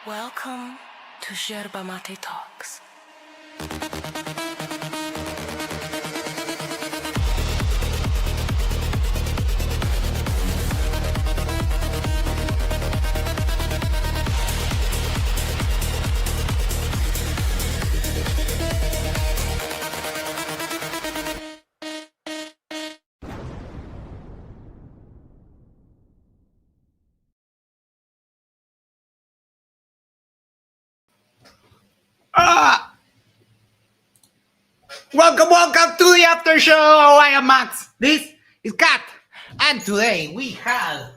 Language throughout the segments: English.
Welcome to Yerba Talks. Welcome to the Aftershow. I am Max. This is Kat. And today we have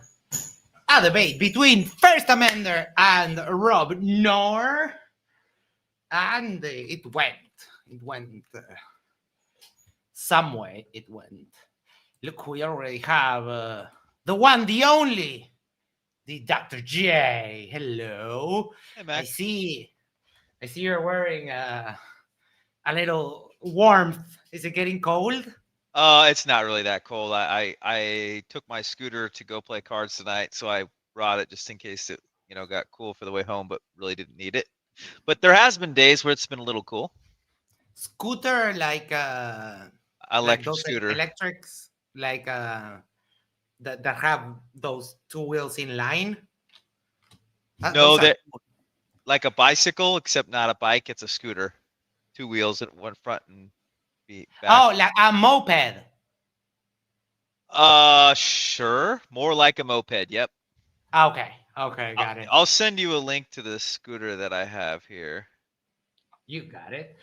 a debate between 1stAmender and Rob Noerr. And it went some way. It went. Look, we already have the one, the only, the Dr. J. Hello. Hey, Max. I see you're wearing a little warmth. Is it getting cold? It's not really that cold. I took my scooter to go play cards tonight, so I brought it just in case it got cool for the way home, but really didn't need it. But there has been days where it's been a little cool. Scooter like Electric those scooter. electrics that have those two wheels in line. No, that like a bicycle, except not a bike. It's a scooter, two wheels at one front and back. Oh, like a moped. Sure. More like a moped. Yep. Okay, got it. I'll send you a link to the scooter that I have here. You got it.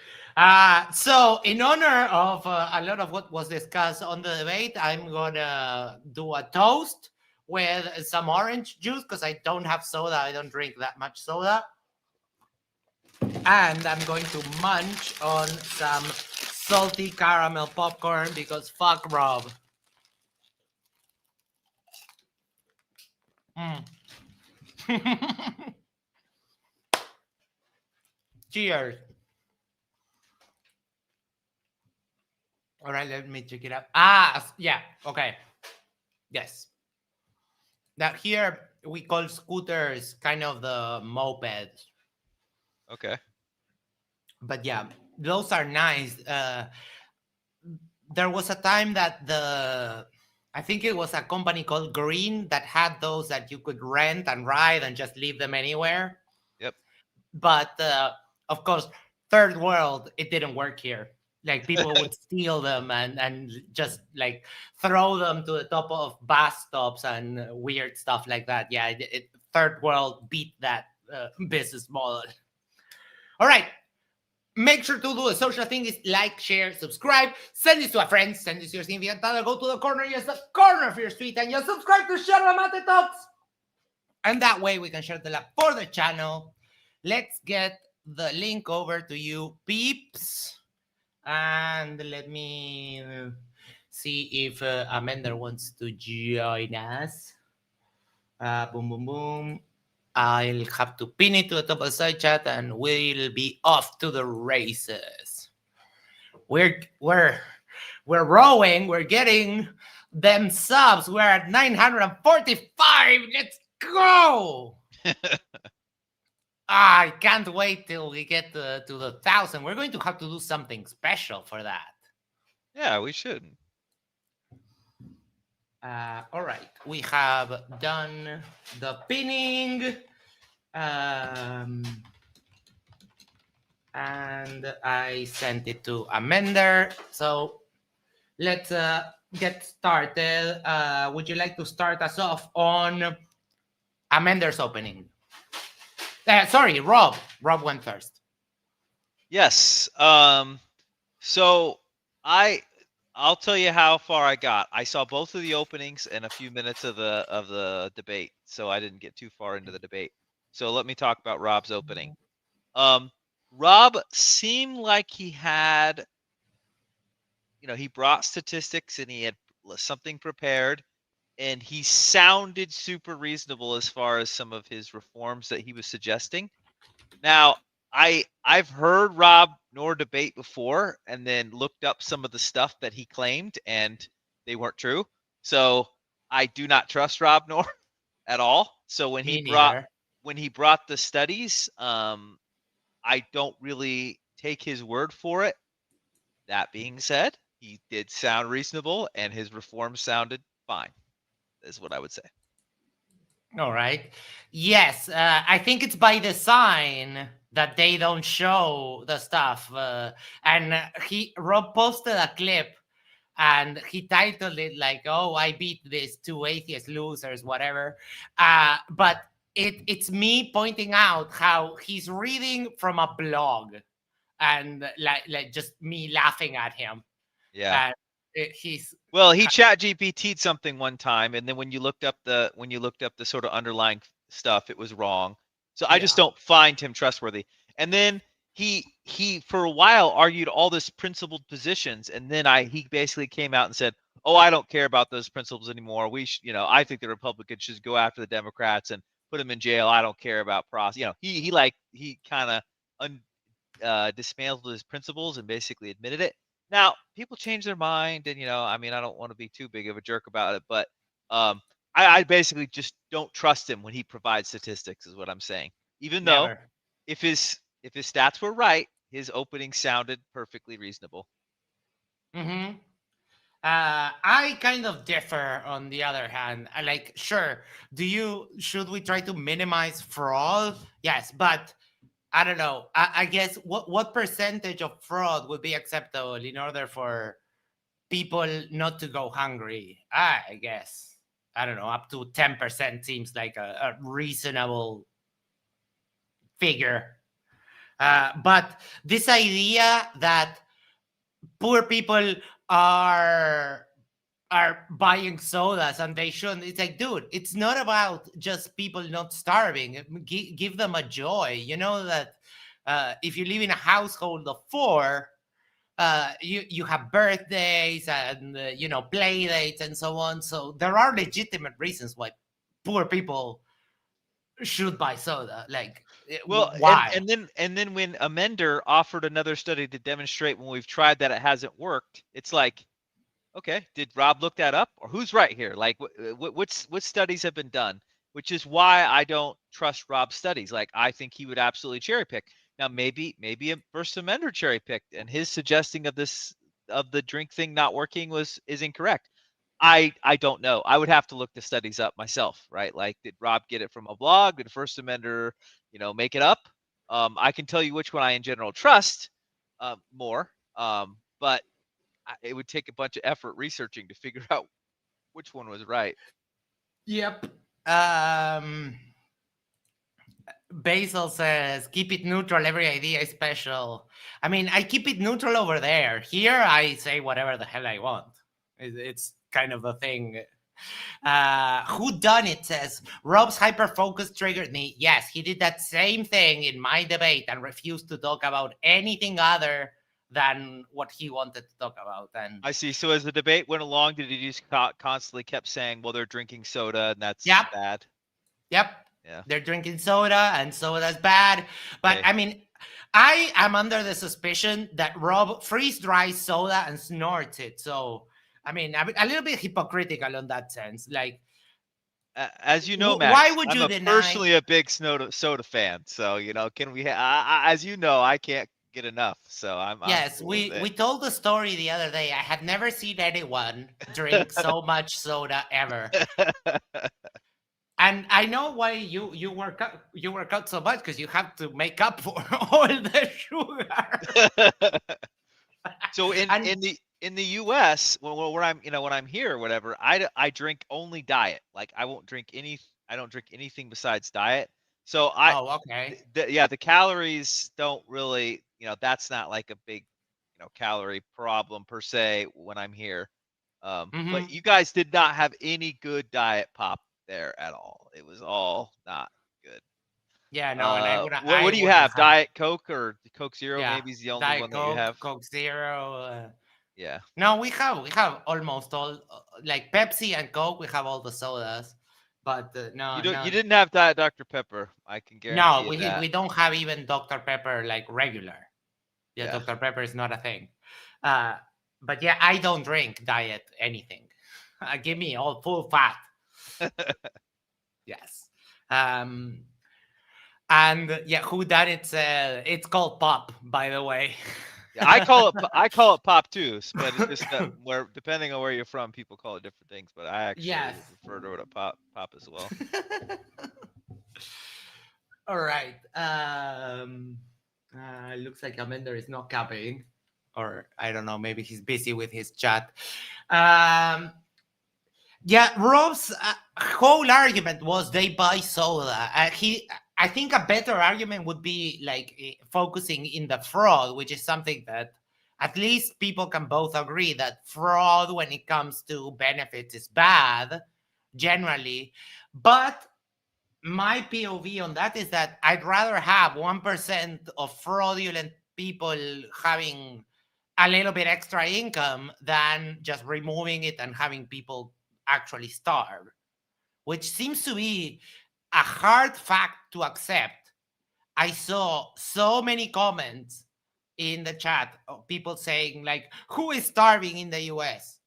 So in honor of a lot of what was discussed on the debate, I'm gonna do a toast with some orange juice because I don't have soda. I don't drink that much soda. And I'm going to munch on some salty caramel popcorn because fuck Rob. Cheers. All right, let me check it out. Yeah, okay. Yes. Now here we call scooters kind of the mopeds. Okay. But yeah, those are nice. There was a time that I think it was a company called Green that had those that you could rent and ride and just leave them anywhere. Yep. But of course, third world, it didn't work here. Like people would steal them and just like throw them to the top of bus stops and weird stuff like that. Yeah, third world beat that business model. All right. Make sure to do the social thing is like, share, subscribe, send this to a friend, send this to your significant other, go to the corner, yes, the corner of your street, and just subscribe to Yerba Talks. And that way we can share the love for the channel. Let's get the link over to you, peeps. And let me see if Amender wants to join us. Boom, boom, boom. I'll have to pin it to the top of the side chat and we'll be off to the races. We're rowing. We're getting them subs. We're at 945. Let's go. I can't wait till we get to the 1,000. We're going to have to do something special for that. Yeah, we should. All right, we have done the pinning, and I sent it to Amender. So let's get started. Would you like to start us off on Amender's opening? Sorry, Rob. Rob went first. Yes. So I'll tell you how far I got. I saw both of the openings and a few minutes of the debate, so I didn't get too far into the debate. So let me talk about Rob's opening. Rob seemed like he had, he brought statistics and he had something prepared, and he sounded super reasonable as far as some of his reforms that he was suggesting. Now, I've heard Rob Noerr debate before and then looked up some of the stuff that he claimed and they weren't true. So I do not trust Rob Noerr at all. So when he brought when he brought the studies, I don't really take his word for it. That being said, he did sound reasonable, and his reforms sounded fine. Is what I would say. All right. Yes, I think it's by design that they don't show the stuff. And Rob posted a clip, and he titled it like, "Oh, I beat these two atheist losers," whatever. But it's me pointing out how he's reading from a blog, and like just me laughing at him. Yeah. And he's Well, he chat GPT'd something one time, and then when you looked up the sort of underlying stuff, it was wrong. So I just yeah. don't find him trustworthy. And then he for a while argued all this principled positions, and then he basically came out and said, "Oh, I don't care about those principles anymore. I think the Republicans should go after the Democrats and put them in jail. I don't care about process." He kind of dismantled his principles and basically admitted it. Now, people change their mind, and I mean, I don't want to be too big of a jerk about it, but I basically just don't trust him when he provides statistics, is what I'm saying. Even though Never. if his stats were right, his opening sounded perfectly reasonable. Mm-hmm. I kind of differ on the other hand. Like, sure, should we try to minimize fraud? Yes, but I don't know. I guess what percentage of fraud would be acceptable in order for people not to go hungry? I guess. I don't know, up to 10% seems like a reasonable figure. But this idea that poor people are buying sodas and they shouldn't. It's like, dude, it's not about just people not starving. Give them a joy. You know that if you live in a household of four, you have birthdays and play dates and so on. So there are legitimate reasons why poor people should buy soda. Like, Well, why? and then when Amender offered another study to demonstrate when we've tried that it hasn't worked, it's like, okay, did Rob look that up, or who's right here? Like, what studies have been done? Which is why I don't trust Rob's studies. Like, I think he would absolutely cherry pick. Now, maybe a 1stAmender cherry picked, and his suggesting of the drink thing not working is incorrect. I don't know. I would have to look the studies up myself, right? Like, did Rob get it from a blog? Did 1stAmender, make it up? I can tell you which one I in general trust more, but it would take a bunch of effort researching to figure out which one was right. Yep. Basil says, keep it neutral. Every idea is special. I mean, I keep it neutral over there. Here, I say whatever the hell I want. It's kind of a thing. Who done it says, Rob's hyper focus triggered me. Yes, he did that same thing in my debate and refused to talk about anything other than what he wanted to talk about. And I see. So as the debate went along, did he just constantly kept saying, well, they're drinking soda and that's yep, bad? yep. Yeah. They're drinking soda and soda's bad. But Okay. I mean, I am under the suspicion that Rob freeze dries soda and snorts it. So, I mean, I'm a little bit hypocritical on that sense. Like, As you know, why Max, would I'm you a deny? personally a big soda fan. So, can we, as you know, I can't get enough. So I'm Yes, cool with we told the story the other day. I had never seen anyone drink it. so much soda ever. And I know why you work out so much, because you have to make up for all the sugar. So in And the US, when I'm here or whatever, I drink only diet. Like, I don't drink anything besides diet. So oh, okay. the calories don't really, that's not like a big, calorie problem per se when I'm here. But Mm-hmm. you guys did not have any good diet pop there at all. It was all not good. Yeah, no, and What I do you wouldn't have? have. Diet Coke or Coke Zero? Yeah, Maybe is the only Diet one that you Coke, have. Coke Zero. Yeah. No, we have almost all, like Pepsi and Coke. We have all the sodas, but You no, don't. You no, didn't have Diet Dr Pepper. I can guarantee no. you We that. we don't have even Dr Pepper like regular. Yeah, Yeah. Dr Pepper is not a thing. Uh, but yeah, I don't drink diet anything. Give me all full fat. Yes. Um, And yeah, who done it? It's called pop, by the way. Yeah, I call it pop too, but it's just that where depending on where you're from, people call it different things. But I actually Yes. would refer to it as pop as well. All right. Looks like Amender is not coming, or I don't know. Maybe he's busy with his chat. Yeah, Rob's whole argument was they buy soda. I think a better argument would be like focusing in the fraud, which is something that at least people can both agree that fraud when it comes to benefits is bad generally. But my POV on that is that I'd rather have 1% of fraudulent people having a little bit extra income than just removing it and having people actually starve, which seems to be a hard fact to accept. I saw so many comments in the chat of people saying, like, who is starving in the US?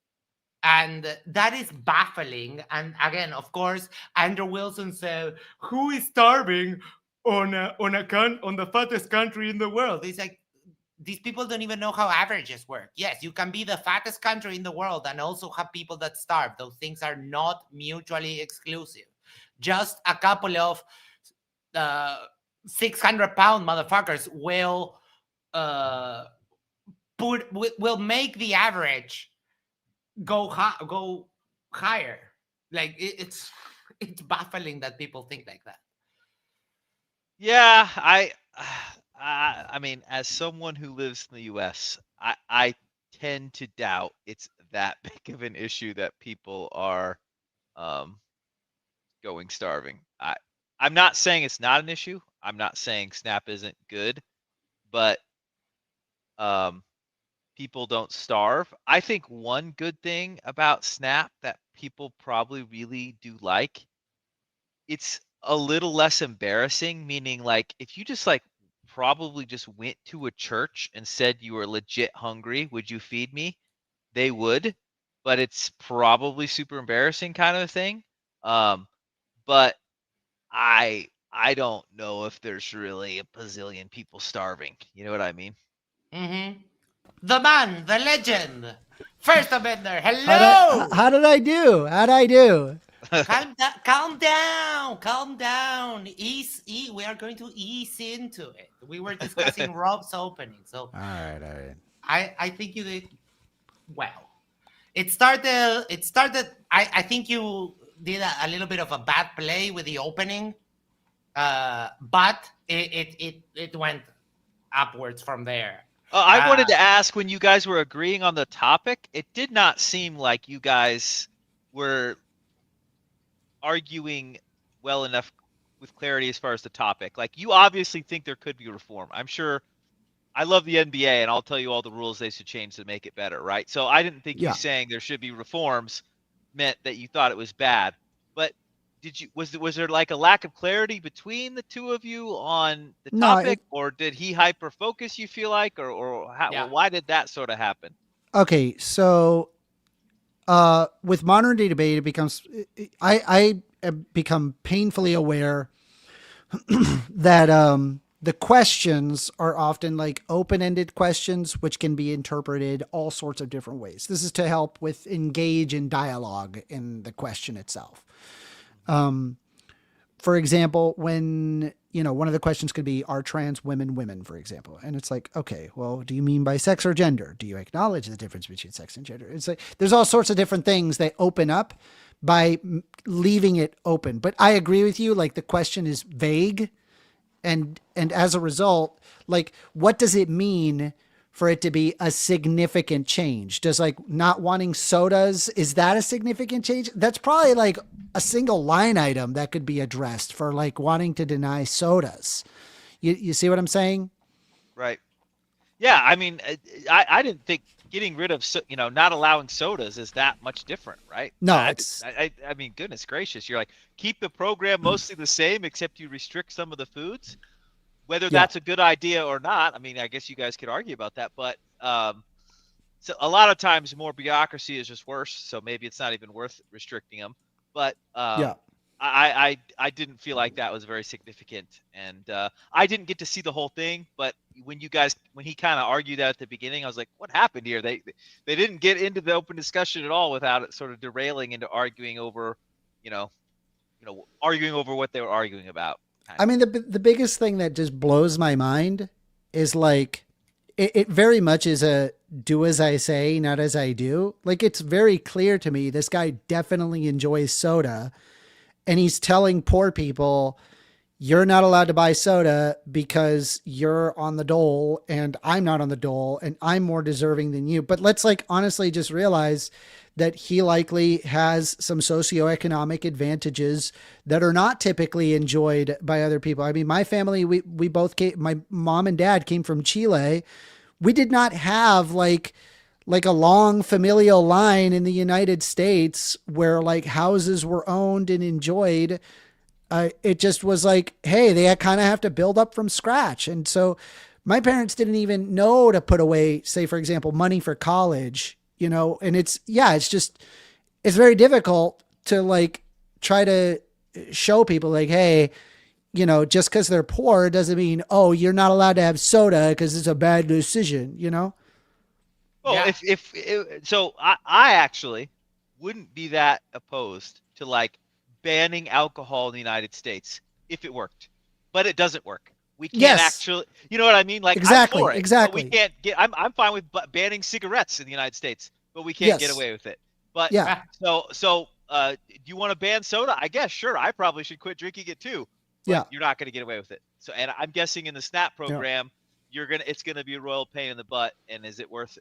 And that is baffling. And again, of course, Andrew Wilson said, "Who is starving on the fattest country in the world?" It's like these people don't even know how averages work. Yes, you can be the fattest country in the world and also have people that starve. Those things are not mutually exclusive. Just a couple of 600-pound motherfuckers will will make the average go higher. Like it's baffling that people think like that. Yeah, I mean, as someone who lives in the U.S., I tend to doubt it's that big of an issue that people are um, going starving. I'm not saying it's not an issue. I'm not saying SNAP isn't good, but um, people don't starve. I think one good thing about SNAP that people probably really do like, it's a little less embarrassing, meaning like if you just like probably just went to a church and said you were legit hungry, would you feed me? They would, but it's probably super embarrassing kind of a thing. But I don't know if there's really a bazillion people starving. You know what I mean? Mm-hmm. The man, the legend, 1stAmender. How Hello. did I do? How'd I do? Calm down, calm down. We are going to ease into it. We were discussing Rob's opening, so All right. I think you did well. It started. I think you did a little bit of a bad play with the opening, but it went upwards from there. I wanted to ask, when you guys were agreeing on the topic, it did not seem like you guys were arguing well enough with clarity as far as the topic. Like, you obviously think there could be reform. I'm sure. I love the NBA, and I'll tell you all the rules they should change to make it better, right? So I didn't think you Yeah. saying there should be reforms meant that you thought it was bad. But was there like a lack of clarity between the two of you on the No, topic, or did he hyper focus, you feel like, or how, Yeah. why did that sort of happen? okay. So, with modern day debate, it becomes I have become painfully aware that the questions are often like open-ended questions, which can be interpreted all sorts of different ways. This is to help with engage in dialogue in the question itself. For example, when, one of the questions could be, are trans women women, for example? And it's like, okay, well, do you mean by sex or gender? Do you acknowledge the difference between sex and gender? It's like, there's all sorts of different things they open up by leaving it open. But I agree with you. Like, the question is vague. And as a result, like, what does it mean for it to be a significant change? Does like not wanting sodas, is that a significant change? That's probably like a single line item that could be addressed for like wanting to deny sodas. You see what I'm saying? Right. Yeah, I mean, I didn't think getting rid of not allowing sodas is that much different, right? No, it's I mean, goodness gracious, you're like, keep the program mostly the same, except you restrict some of the foods. Whether yeah. that's a good idea or not, I mean, I guess you guys could argue about that, but so a lot of times more bureaucracy is just worse. So maybe it's not even worth restricting them. But Yeah. I didn't feel like that was very significant, and I didn't get to see the whole thing. But when he kind of argued that at the beginning, I was like, what happened here? They didn't get into the open discussion at all without it sort of derailing into arguing over, arguing over what they were arguing about. I mean, the biggest thing that just blows my mind is like, it very much is a do as I say, not as I do. Like, it's very clear to me this guy definitely enjoys soda, and he's telling poor people, you're not allowed to buy soda because you're on the dole and I'm not on the dole and I'm more deserving than you. But let's like honestly just realize that he likely has some socioeconomic advantages that are not typically enjoyed by other people. I mean, my family, we both came, my mom and dad came from Chile. We did not have like a long familial line in the United States where like houses were owned and enjoyed. It just was like, hey, they kind of have to build up from scratch. And so my parents didn't even know to put away, say, for example, money for college, and it's very difficult to like try to show people like, hey, just because they're poor doesn't mean, oh, you're not allowed to have soda because it's a bad decision, Well, Yeah. So I actually wouldn't be that opposed to like banning alcohol in the United States if it worked, but it doesn't work. We can't Yes. actually, you know what I mean? Like Exactly, I'm for it, exactly. but we can't get. I'm fine with banning cigarettes in the United States, but we can't Yes. get away with it. But Yeah. so do you want to ban soda? I guess sure. I probably should quit drinking it too. But Yeah. you're not going to get away with it. So, and I'm guessing in the SNAP program, it's gonna be a royal pain in the butt. And is it worth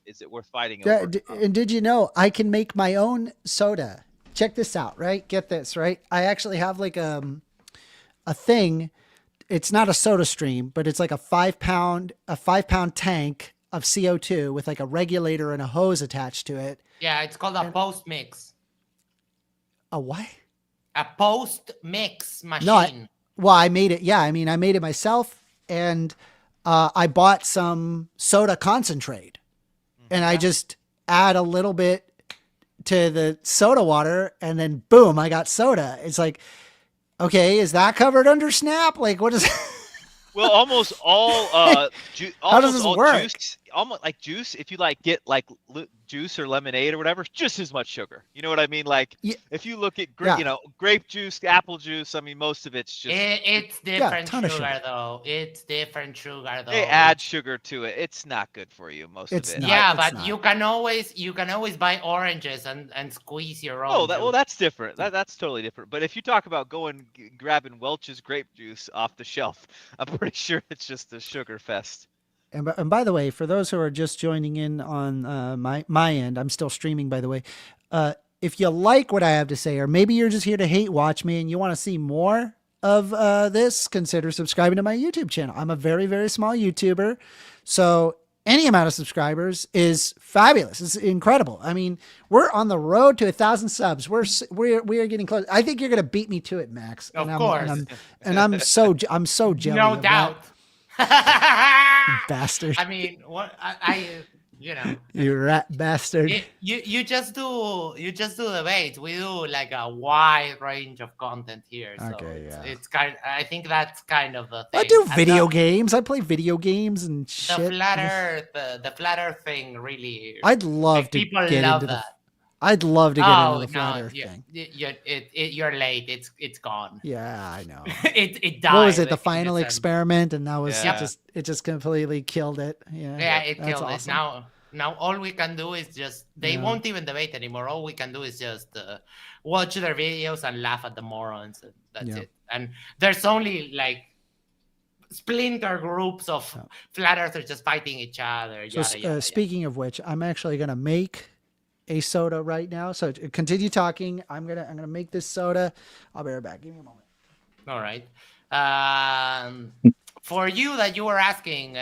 fighting over? And did you know I can make my own soda? Check this out, right? Get this, right? I actually have like a thing. It's not a soda stream, but it's like a 5 pound tank of CO2 with like a regulator and a hose attached to it. Yeah, it's called a post mix. A what? A post mix machine. No, I made it. Yeah, I mean, I made it myself, and I bought some soda concentrate, and I just add a little bit to the soda water, and then boom, I got soda. It's like, okay, is that covered under SNAP? Like, what is? Well, almost all How does this work? juice, almost like juice. If you like get like juice or lemonade or whatever, just as much sugar. You know what I mean? Like if you look at grape juice, apple juice. I mean, most of it's just it's different ton of sugar though. It's different sugar though. they add sugar to it. It's not good for you. Most It's of it. not. Yeah, it's but not. you can always buy oranges and squeeze your own. Well, that's different. That's totally different. But if you talk about grabbing Welch's grape juice off the shelf, I'm pretty sure it's just a sugar fest. And by the way, for those who are just joining in on my end, I'm still streaming, by the way. If you like what I have to say, or maybe you're just here to hate watch me and you want to see more of this, consider subscribing to my YouTube channel. I'm a very, very small YouTuber. So any amount of subscribers is fabulous. It's incredible. I mean, we're on the road to 1,000 subs. We are getting close. I think you're going to beat me to it, Max. Of course. I'm so jelly. No of doubt. that, bastard. I mean, what You rat bastard. You just do debates. We do like a wide range of content here. So Okay, it's kind. I think that's kind of the thing. I do video games. I play video games and shit. The flat Earth thing really. I'd love to people get love into that. I'd love to get into the flat Earth thing. You're late. It's gone. Yeah, I know. it died. What was it? The final experiment, and that was it. Just completely killed it. Yeah, it killed awesome. it. Now all we can do is just they won't even debate anymore. All we can do is just watch their videos and laugh at the morons. And that's it. And there's only like splinter groups of flat earthers just fighting each other. So speaking of which, I'm actually gonna make a soda right now. So continue talking. I'm gonna make this soda. I'll be right back. Give me a moment. All right. For you that you were asking,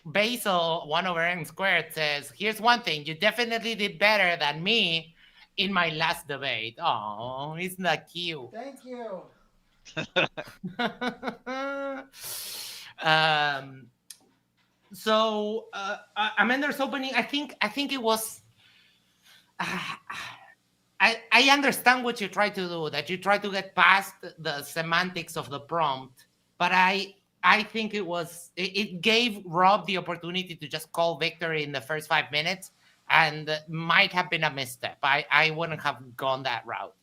Basil 1/n² says, "Here's one thing: you definitely did better than me in my last debate." Oh, isn't that cute? Thank you. So Amender's opening, I think it was. I understand what you try to do, that you try to get past the semantics of the prompt, but I think it gave Rob the opportunity to just call victory in the first 5 minutes, and might have been a misstep. I wouldn't have gone that route,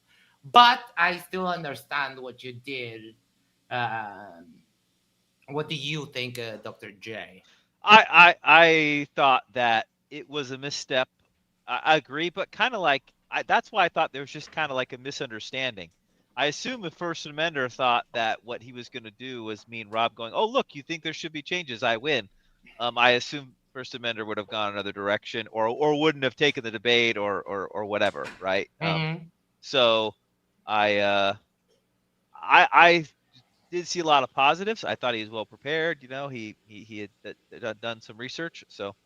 but I still understand what you did. What do you think, Dr. J? I thought that it was a misstep. I agree, but kind of like that's why I thought there was just kind of like a misunderstanding. I assume if First Amender thought that what he was going to do was mean Rob going, "Oh, look, you think there should be changes? I win." I assume First Amender would have gone another direction, or wouldn't have taken the debate, or whatever, right? So I I did see a lot of positives. I thought he was well prepared. You know, he had done some research. So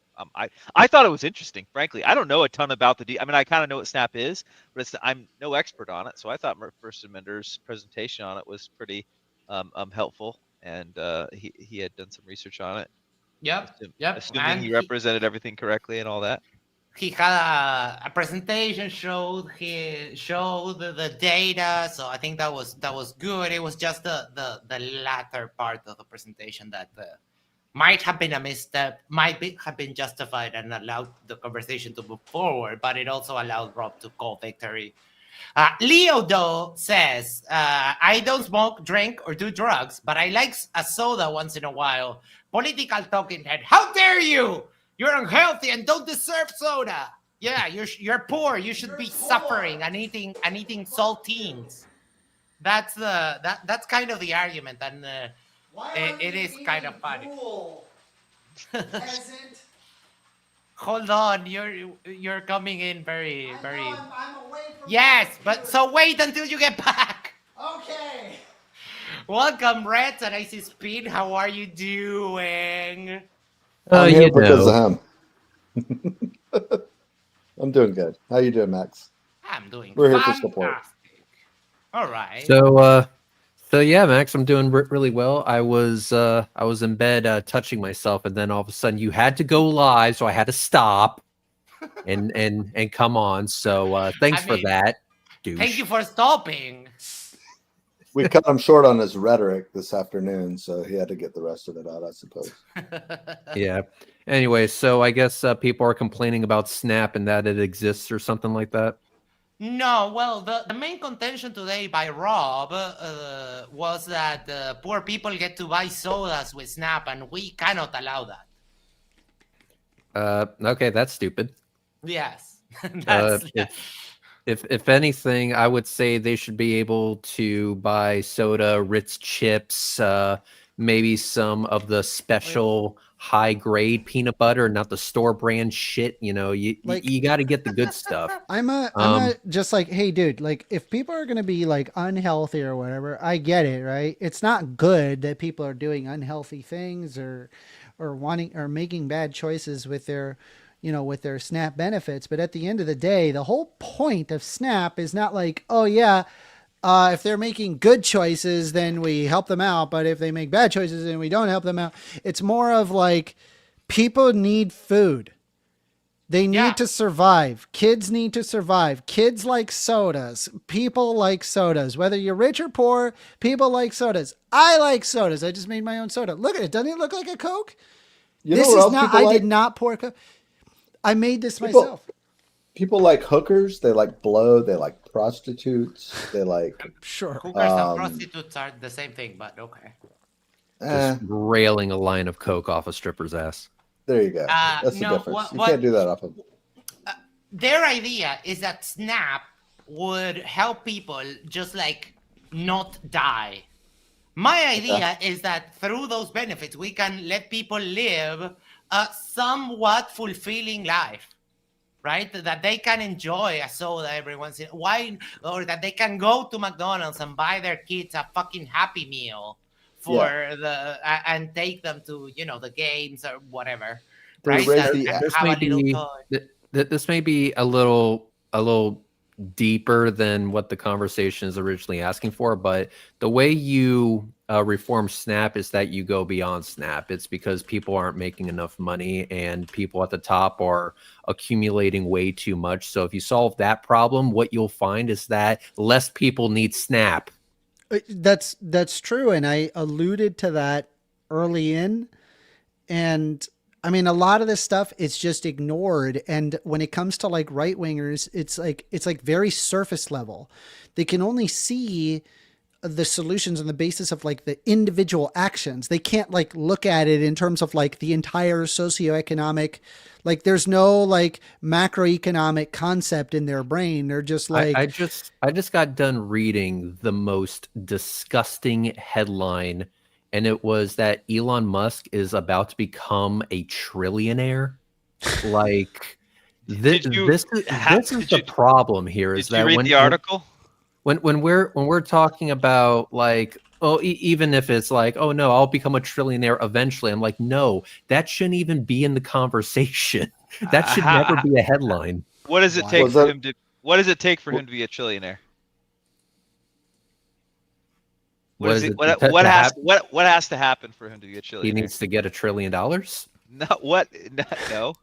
I thought it was interesting. Frankly, I don't know a ton about I mean, I kind of know what Snap is, but I'm no expert on it. So I thought First Amender's presentation on it was pretty helpful, and he had done some research on it. Yep. Assuming And he represented everything correctly and all that. he had a presentation, he showed the data, so I think that was good. It was just the latter part of the presentation that might have been a misstep, have been justified and allowed the conversation to move forward, but it also allowed Rob to call victory. Leo, though, says, I don't smoke, drink, or do drugs, but I like a soda once in a while. Political talking head, how dare you? You're unhealthy and don't deserve soda. Yeah, you're poor. You should be suffering and eating saltines. That's kind of the argument, and it is kind of funny. Hold on, you're coming in very. I'm away from. Yes, but so wait until you get back. Okay. Welcome, Reds and Icy Speed. How are you doing? I'm here because of him. I'm doing good. How you doing, Max? I'm doing We're here fantastic. for support. All right. So yeah, Max, I'm doing really well. I was in bed touching myself, and then all of a sudden you had to go live, so I had to stop and come on. So thanks for that, douche. Thank you for stopping. We cut him short on his rhetoric this afternoon, so he had to get the rest of it out, I suppose. Yeah. Anyway, so I guess people are complaining about Snap and that it exists or something like that. No, well, the main contention today by Rob was that poor people get to buy sodas with Snap, and we cannot allow that. Okay, that's stupid. Yes. If anything, I would say they should be able to buy soda, Ritz chips, maybe some of the special high grade peanut butter, not the store brand shit. You know, you got to get the good stuff. I'm just like, hey, dude, like if people are going to be like unhealthy or whatever, I get it, right? It's not good that people are doing unhealthy things or wanting or making bad choices with their, with their SNAP benefits. But at the end of the day, the whole point of SNAP is not like, oh yeah, if they're making good choices, then we help them out. But if they make bad choices, then we don't help them out. It's more of like people need food. They need to survive. Kids need to survive. Kids like sodas. People like sodas. Whether you're rich or poor, people like sodas. I like sodas. I just made my own soda. Look at it. Doesn't it look like a Coke? This is not, I did not pour Coke. I made this myself. People like hookers. They like blow. They like prostitutes. They like sure. Hookers and prostitutes are the same thing, but okay. Just railing a line of Coke off a stripper's ass. There you go. That's the difference. You can't do that off of. Their idea is that SNAP would help people just like not die. My idea is that through those benefits, we can let people live a somewhat fulfilling life, right? That they can enjoy a soda every once in a while, or that they can go to McDonald's and buy their kids a fucking Happy Meal for and take them to, the games or whatever. Right? This may be a little deeper than what the conversation is originally asking for, but the way you reform Snap is that you go beyond Snap. It's because people aren't making enough money and people at the top are accumulating way too much. So if you solve that problem, what you'll find is that less people need Snap. That's true, and I alluded to that early in, and I mean, a lot of this stuff it's just ignored. And when it comes to like right wingers, it's like very surface level. They can only see the solutions on the basis of like the individual actions. They can't like look at it in terms of like the entire socioeconomic, like there's no like macroeconomic concept in their brain. They're just like, I just got done reading the most disgusting headline, and it was that Elon Musk is about to become a trillionaire. Like this is the problem here is Did that you read when the article? when we're talking about like, oh, even if it's like, oh no, I'll become a trillionaire eventually, I'm like, no, that shouldn't even be in the conversation. That should never be a headline. What does it take for him to? What does it take for him to be a trillionaire? What has to happen for him to be a trillionaire? He needs to get $1 trillion. No, what? No.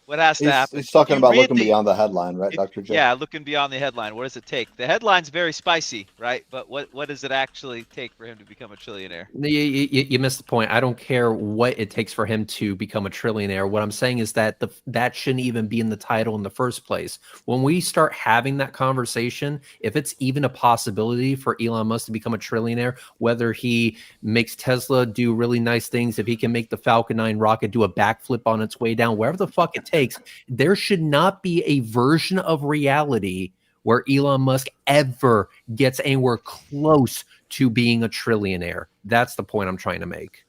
What has to happen? He's talking about looking beyond the headline, right, Dr. J? Yeah, looking beyond the headline. What does it take? The headline's very spicy, right? But what does it actually take for him to become a trillionaire? You missed the point. I don't care what it takes for him to become a trillionaire. What I'm saying is that that shouldn't even be in the title in the first place. When we start having that conversation, if it's even a possibility for Elon Musk to become a trillionaire, whether he makes Tesla do really nice things, if he can make the Falcon 9 rocket do a backflip on its way down, wherever the fuck it takes, there should not be a version of reality where Elon Musk ever gets anywhere close to being a trillionaire. That's the point I'm trying to make.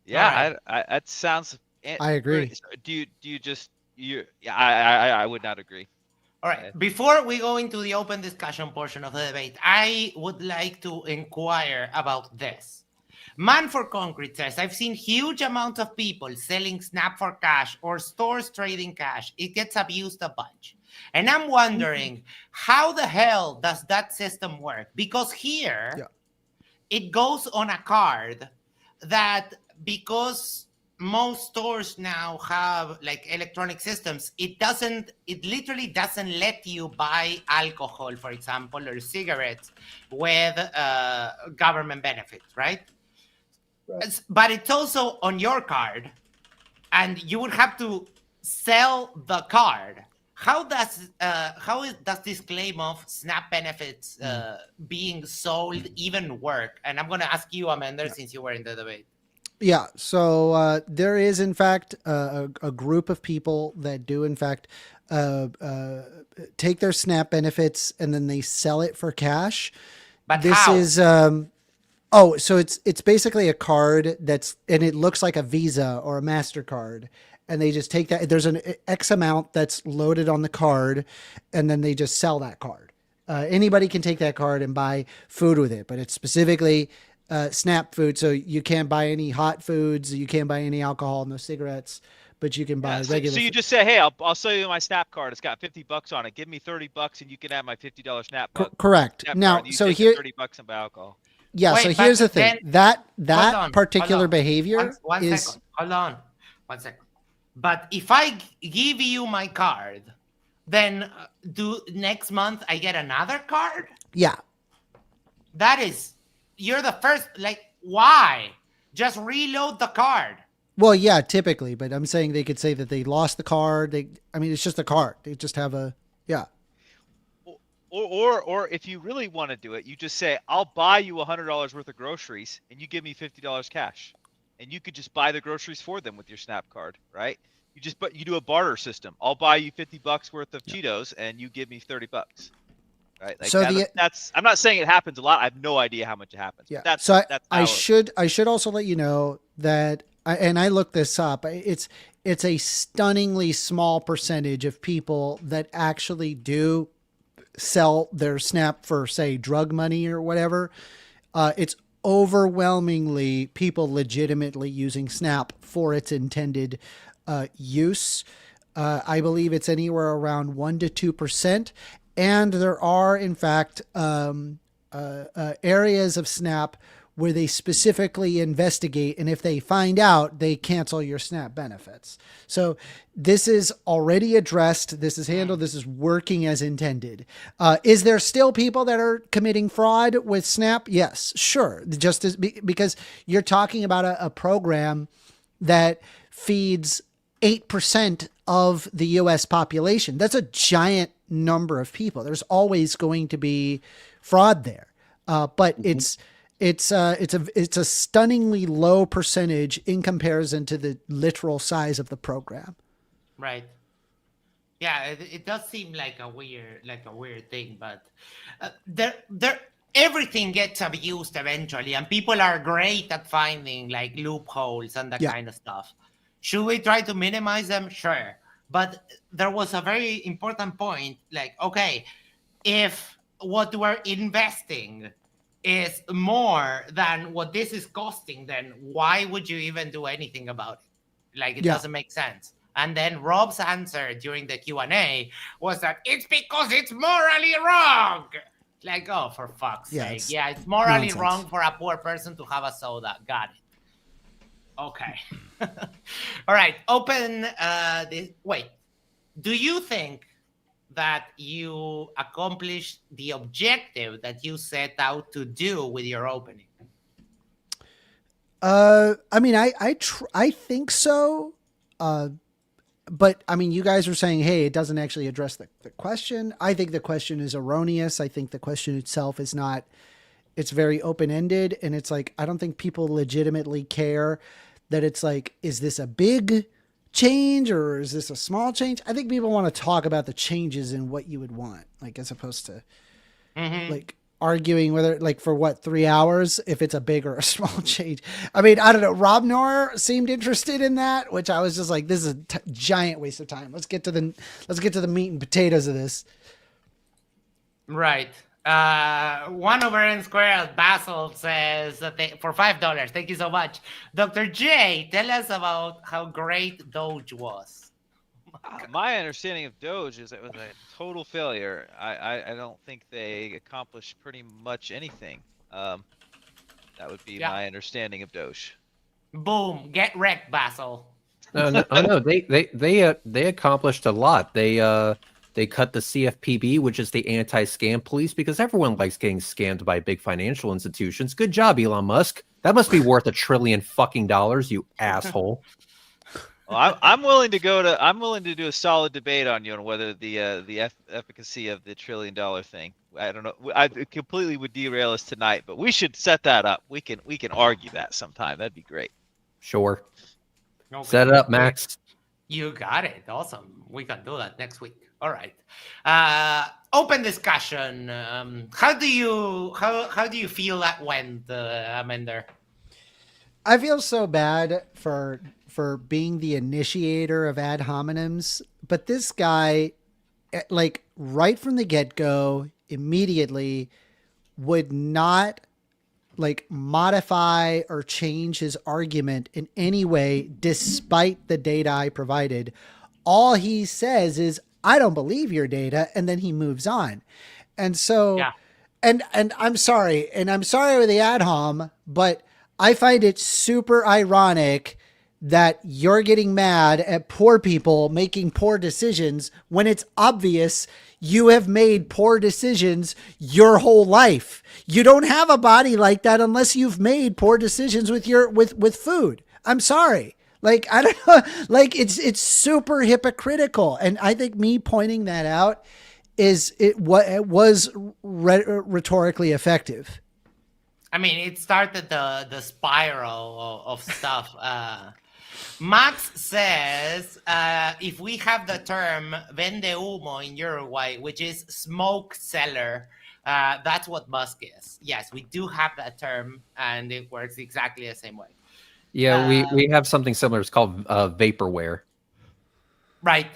Yeah, that sounds. I agree. I would not agree. All right. Before we go into the open discussion portion of the debate, I would like to inquire about this. Man for Concrete says, I've seen huge amounts of people selling Snap for cash or stores trading cash. It gets abused a bunch. And I'm wondering, how the hell does that system work? Because here, it goes on a card that, because most stores now have like electronic systems, it literally doesn't let you buy alcohol, for example, or cigarettes with government benefits, right? But it's also on your card, and you would have to sell the card. How does this claim of SNAP benefits being sold even work? And I'm going to ask you, Amender, since you were in the debate. Yeah, so there is, in fact, a group of people that do, in fact, take their SNAP benefits and then they sell it for cash. But this how? is so it's basically a card and it looks like a Visa or a MasterCard, and they just take that. There's an X amount that's loaded on the card, and then they just sell that card. Anybody can take that card and buy food with it, but it's specifically SNAP food, so you can't buy any hot foods, you can't buy any alcohol, no cigarettes, but you can buy regular. So you just say, hey, I'll sell you my SNAP card. It's got $50 on it. Give me $30 and you can have my $50 SNAP card. Correct. Now, so here, $30 and buy alcohol. Yeah. Wait, so here's the thing. That particular behavior one is. Second. Hold on. 1 second. But if I give you my card, then next month I get another card? Yeah. You're the first, like, why? Just reload the card. Well, yeah, typically, but I'm saying they could say that they lost the card. It's just a card. They just have Or if you really want to do it, you just say, I'll buy you $100 worth of groceries and you give me $50 cash. And you could just buy the groceries for them with your SNAP card, right? You do a barter system. I'll buy you $50 worth of Cheetos and you give me $30. Right? Like so that's I'm not saying it happens a lot. I have no idea how much it happens. Yeah. That's I should also let you know that I looked this up. It's a stunningly small percentage of people that actually do sell their SNAP for, say, drug money or whatever. It's overwhelmingly people legitimately using SNAP for its intended use. I believe it's anywhere around 1 to 2%. And there are, in fact, areas of SNAP where they specifically investigate, and if they find out, they cancel your SNAP benefits. So this is already addressed. This is handled. This is working as intended. Is there still people that are committing fraud with SNAP? Yes, sure. Just as because you're talking about a program that feeds 8% of the U.S. population. That's a giant number of people. There's always going to be fraud there, but it's a stunningly low percentage in comparison to the literal size of the program. Right. Yeah, it does seem like a weird thing, but everything gets abused eventually, and people are great at finding like loopholes and that kind of stuff. Should we try to minimize them? Sure. But there was a very important point, like, okay, if what we're investing is more than what this is costing, then why would you even do anything about it? Like, it doesn't make sense. And then Rob's answer during the Q&A was that it's because it's morally wrong. Like, oh, for fuck's sake. Yeah, it's morally wrong for a poor person to have a soda. Got it. Okay. All right. Open this. Wait. Do you think that you accomplished the objective that you set out to do with your opening? I mean, I think so. But I mean, you guys are saying, hey, it doesn't actually address the question. I think the question is erroneous. I think the question itself is not, it's very open-ended. And it's like, I don't think people legitimately care that it's like, is this a big change or is this a small change? I think people want to talk about the changes in what you would want, like, as opposed to like arguing whether, like, for what, 3 hours, if it's a big or a small change. I mean, I don't know. Rob Noerr seemed interested in that, which I was just like, this is a giant waste of time. Let's get to the meat and potatoes of this. Right. 1 over N squared, Basil says that for $5. Thank you so much. Dr. J, tell us about how great Doge was. My understanding of Doge is it was a total failure. I don't think they accomplished pretty much anything. That would be my understanding of Doge. Boom! Get wrecked, Basil. No, they accomplished a lot. They cut the CFPB, which is the anti-scam police, because everyone likes getting scammed by big financial institutions. Good job, Elon Musk. That must be worth $1 trillion fucking dollars, you asshole. Well, I'm willing to do a solid debate on you on whether the efficacy of the $1 trillion thing. I don't know. I completely would derail us tonight, but we should set that up. We can argue that sometime. That'd be great. Sure. Okay. Set it up, Max. You got it. Awesome. We can do that next week. All right. Open discussion. How do you feel that went, Amender? I feel so bad for being the initiator of ad hominems, but this guy, like, right from the get-go, immediately would not, like, modify or change his argument in any way, despite the data I provided. All he says is, I don't believe your data, and then he moves on. And so, and I'm sorry with the ad hom, but I find it super ironic that you're getting mad at poor people making poor decisions when it's obvious you have made poor decisions your whole life. You don't have a body like that unless you've made poor decisions with food. I'm sorry. Like, I don't know, like, it's super hypocritical. And I think me pointing that out was rhetorically effective. I mean, it started the spiral of stuff. Max says, if we have the term vende humo in Uruguay, which is smoke seller, that's what Musk is. Yes, we do have that term, and it works exactly the same way. Yeah, we have something similar. It's called vaporware. Right.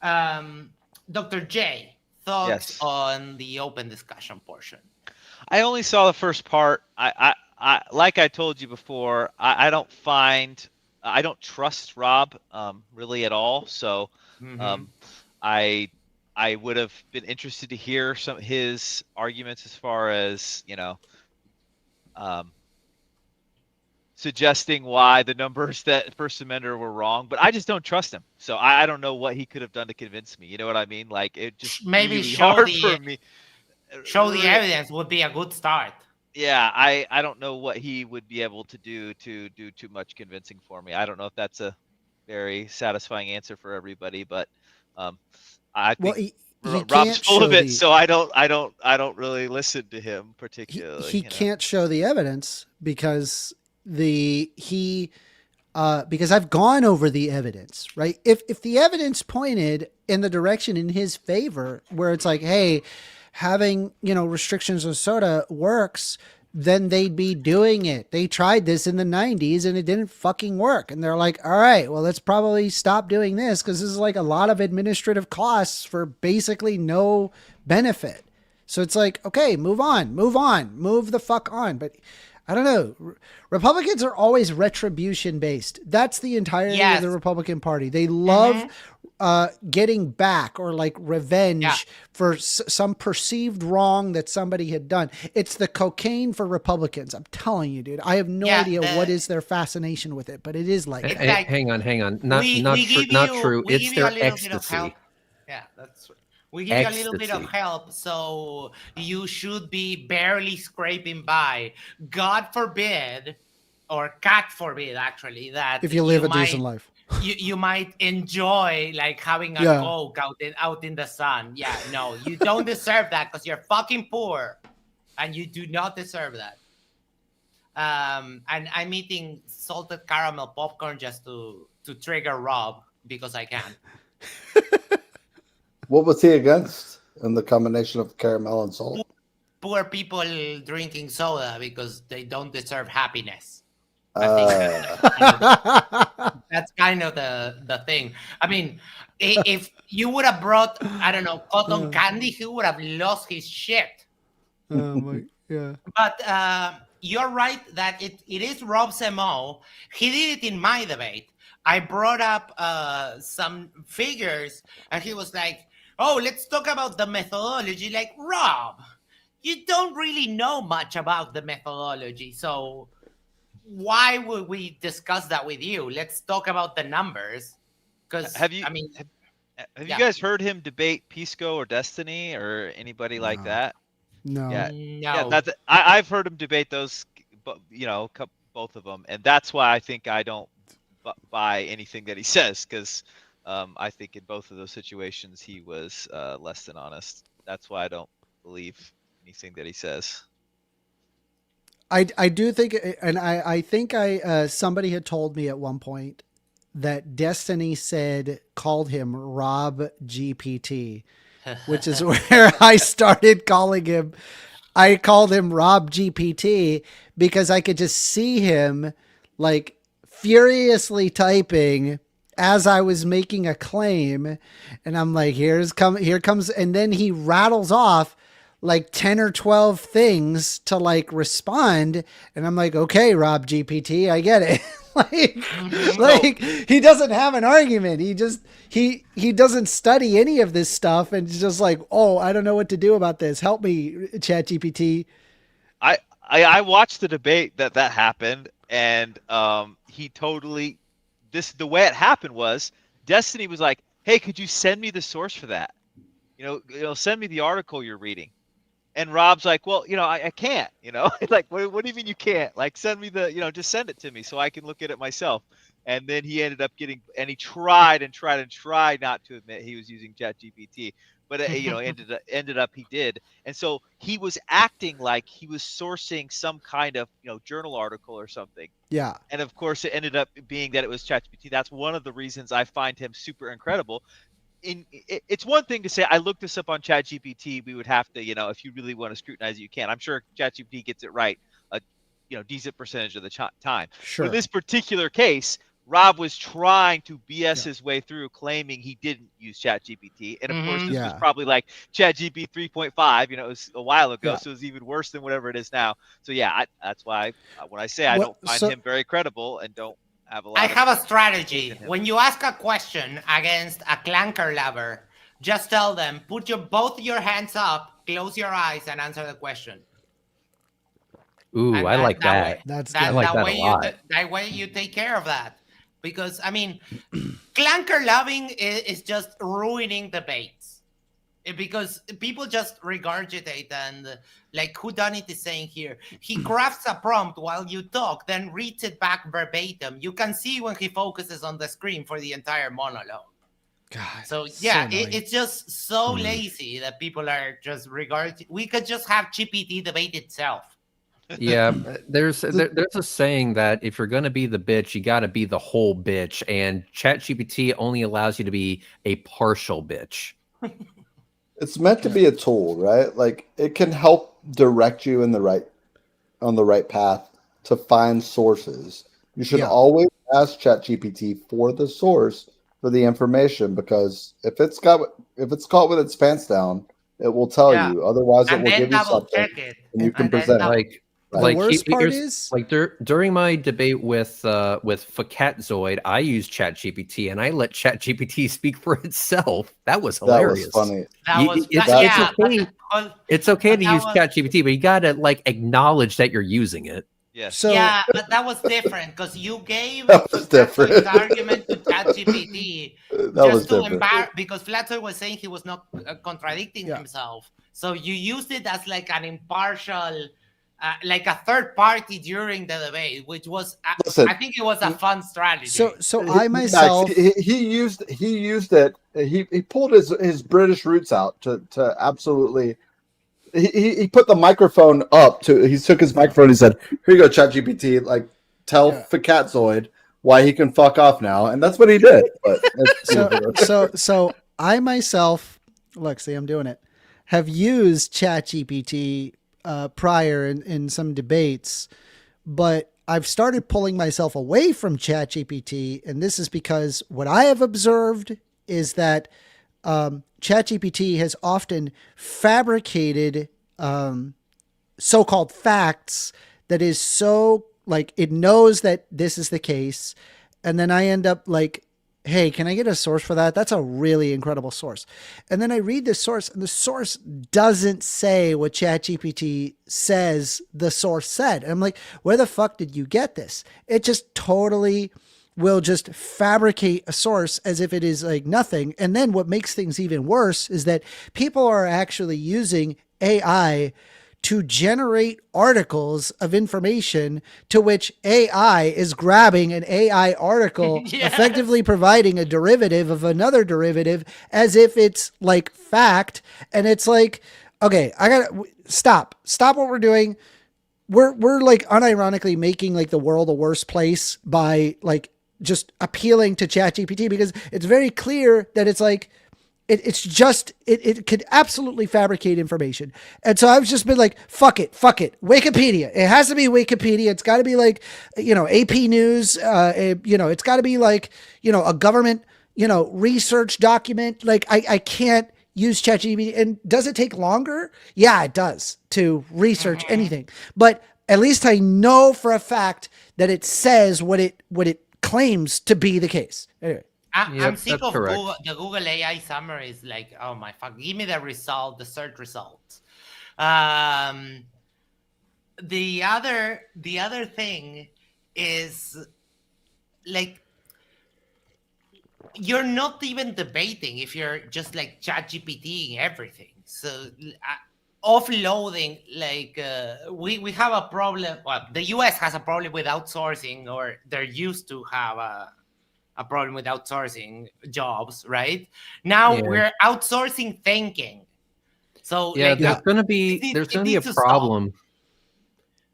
Dr. J, thoughts on the open discussion portion? I only saw the first part. I like I told you before, I don't find I don't trust Rob really at all. So Mhm. I would have been interested to hear some his arguments as far as um, suggesting why the numbers that 1stAmender were wrong, but I just don't trust him. So I don't know what he could have done to convince me. You know what I mean? Like it just Maybe really hard for me. show the evidence would be a good start. Yeah, I don't know what he would be able to do too much convincing for me. I don't know if that's a very satisfying answer for everybody, but I Well, think he Rob's can't full of show it, the so I don't really listen to him particularly. he can't show the evidence because because I've gone over the evidence, right? If the evidence pointed in the direction in his favor, where it's like, hey, having restrictions on soda works, then they'd be doing it. They tried this in the 90s and it didn't fucking work. And they're like, all right, well, let's probably stop doing this because this is like a lot of administrative costs for basically no benefit. So it's like, okay, move on, move the fuck on. But I don't know. Republicans are always retribution based. That's the entirety of the Republican Party. They love getting back or like revenge for some perceived wrong that somebody had done. It's the cocaine for Republicans. I'm telling you, dude. I have no idea what is their fascination with it, but it is like, hang on. Not true. It's their ecstasy. Yeah, that's true. We give you a little bit of help, so you should be barely scraping by. God forbid, or God forbid, actually, that if you live a decent life, you might enjoy like having a Coke out in the sun. Yeah, no, you don't deserve that because you're fucking poor, and you do not deserve that. And I'm eating salted caramel popcorn just to trigger Rob because I can. What was he against in the combination of caramel and salt? Poor people drinking soda because they don't deserve happiness. I think that's kind of the thing. I mean, if you would have brought, I don't know, cotton candy, he would have lost his shit. But you're right that it is Rob's MO. He did it in my debate. I brought up some figures, and he was like, oh, let's talk about the methodology. Like, Rob, you don't really know much about the methodology, so why would we discuss that with you? Let's talk about the numbers. Because have you guys heard him debate Pisco or Destiny or anybody like that? No. Yeah, I've heard him debate those, both of them, and that's why I think I don't buy anything that he says, because I think in both of those situations he was less than honest. That's why I don't believe anything that he says. I do think, and I think somebody had told me at one point that Destiny called him Rob GPT, which is where I started calling him. I called him Rob GPT because I could just see him like furiously typing as I was making a claim, and I'm like, here comes, and then he rattles off like 10 or 12 things to like respond, and I'm like, okay, Rob GPT, I get it. like he doesn't have an argument. He just he doesn't study any of this stuff, and it's just like, oh, I don't know what to do about this. Help me, Chat GPT. I watched the debate that happened, and he totally the way it happened was Destiny was like, hey, could you send me the source for that? Send me the article you're reading. And Rob's like, well, I can't, like, what do you mean you can't? Like, send me just send it to me so I can look at it myself. And then he ended up and he tried not to admit he was using ChatGPT, but ended up he did. And so he was acting like he was sourcing some kind of, journal article or something. Yeah. And of course it ended up being that it was ChatGPT. That's one of the reasons I find him super incredible. It's one thing to say, I looked this up on ChatGPT. We would have to, if you really want to scrutinize it, you can. I'm sure ChatGPT gets it right a decent percentage of the time. Sure. In this particular case, Rob was trying to BS his way through, claiming he didn't use ChatGPT. And of course, this was probably like ChatGPT 3.5. It was a while ago, so it was even worse than whatever it is now. So yeah, that's why when I say I don't find him very credible and don't have a lot I of have a faith strategy. in him. When you ask a question against a clanker lover, just tell them, put both your hands up, close your eyes, and answer the question. Ooh, And I like that. way, That's I good. like that a way lot. that way you take care of that. Because I mean, clanker loving is just ruining debates. Because people just regurgitate and like whodunit is saying here. He crafts a prompt while you talk, then reads it back verbatim. You can see when he focuses on the screen for the entire monologue. God. So yeah, annoying. it's just so lazy that people are just we could just have GPT debate itself. Yeah, there's a saying that if you're gonna be the bitch, you got to be the whole bitch, and ChatGPT only allows you to be a partial bitch. It's meant to be a tool, right? Like it can help direct you in on the right path to find sources. You should Yeah. always ask ChatGPT for the source for the information, because if it's caught with its pants down, it will tell Yeah. you. Otherwise, it And will then give you double something check it. and you can And then present. double- Like worst part here's- is- like during my debate with Facatzoid, I used ChatGPT and I let ChatGPT speak for itself. That was That hilarious. was funny. That was It's yeah. okay. It's okay but to that use was- ChatGPT, but you gotta like acknowledge that you're using it. Yes. So yeah, but that was different because you gave That was different. Flatsoy's argument to ChatGPT That just was to different. embarrass, because Flatsoy was saying he was not contradicting Yeah. himself. So you used it as like an impartial, like a third party during the debate, which was, Listen, I think it was a fun strategy. so I myself he used it. He pulled his British roots out to absolutely. He put the microphone up to. He took his microphone. He said, "Here you go, ChatGPT. Like, tell Facatzoid why he can fuck off now," and that's what he did. But so I myself, look, see, I'm doing it. Have used ChatGPT prior in some debates, but I've started pulling myself away from ChatGPT, and this is because what I have observed is that ChatGPT has often fabricated so-called facts that is so like it knows that this is the case, and then I end up like, hey, can I get a source for that? That's a really incredible source. And then I read the source, and the source doesn't say what ChatGPT says the source said. And I'm like, where the fuck did you get this? It just totally will just fabricate a source as if it is like nothing. And then what makes things even worse is that people are actually using AI to generate articles of information to which AI is grabbing an AI article, Yes. effectively providing a derivative of another derivative as if it's like fact. And it's like, okay, I gotta stop what we're doing. We're like unironically making like the world a worse place by like just appealing to ChatGPT, because it's very clear that it's like, it could absolutely fabricate information. And so I've just been like, fuck it. Wikipedia. It has to be Wikipedia. It's got to be like, AP News. It's got to be like, a government, research document. Like I can't use ChatGPT. And does it take longer? Yeah, it does to research anything. But at least I know for a fact that it says what it claims to be the case. Anyway. I'm sick that's of correct. the Google AI summaries. Like, oh my fuck, give me the search results. The other thing is like, you're not even debating if you're just like ChatGPTing everything. So offloading, like we have a problem. Well, the US has a problem with outsourcing, or they're used to have a problem with outsourcing jobs, right? Now we're outsourcing thinking. So Yeah, like, there's gonna be a to problem.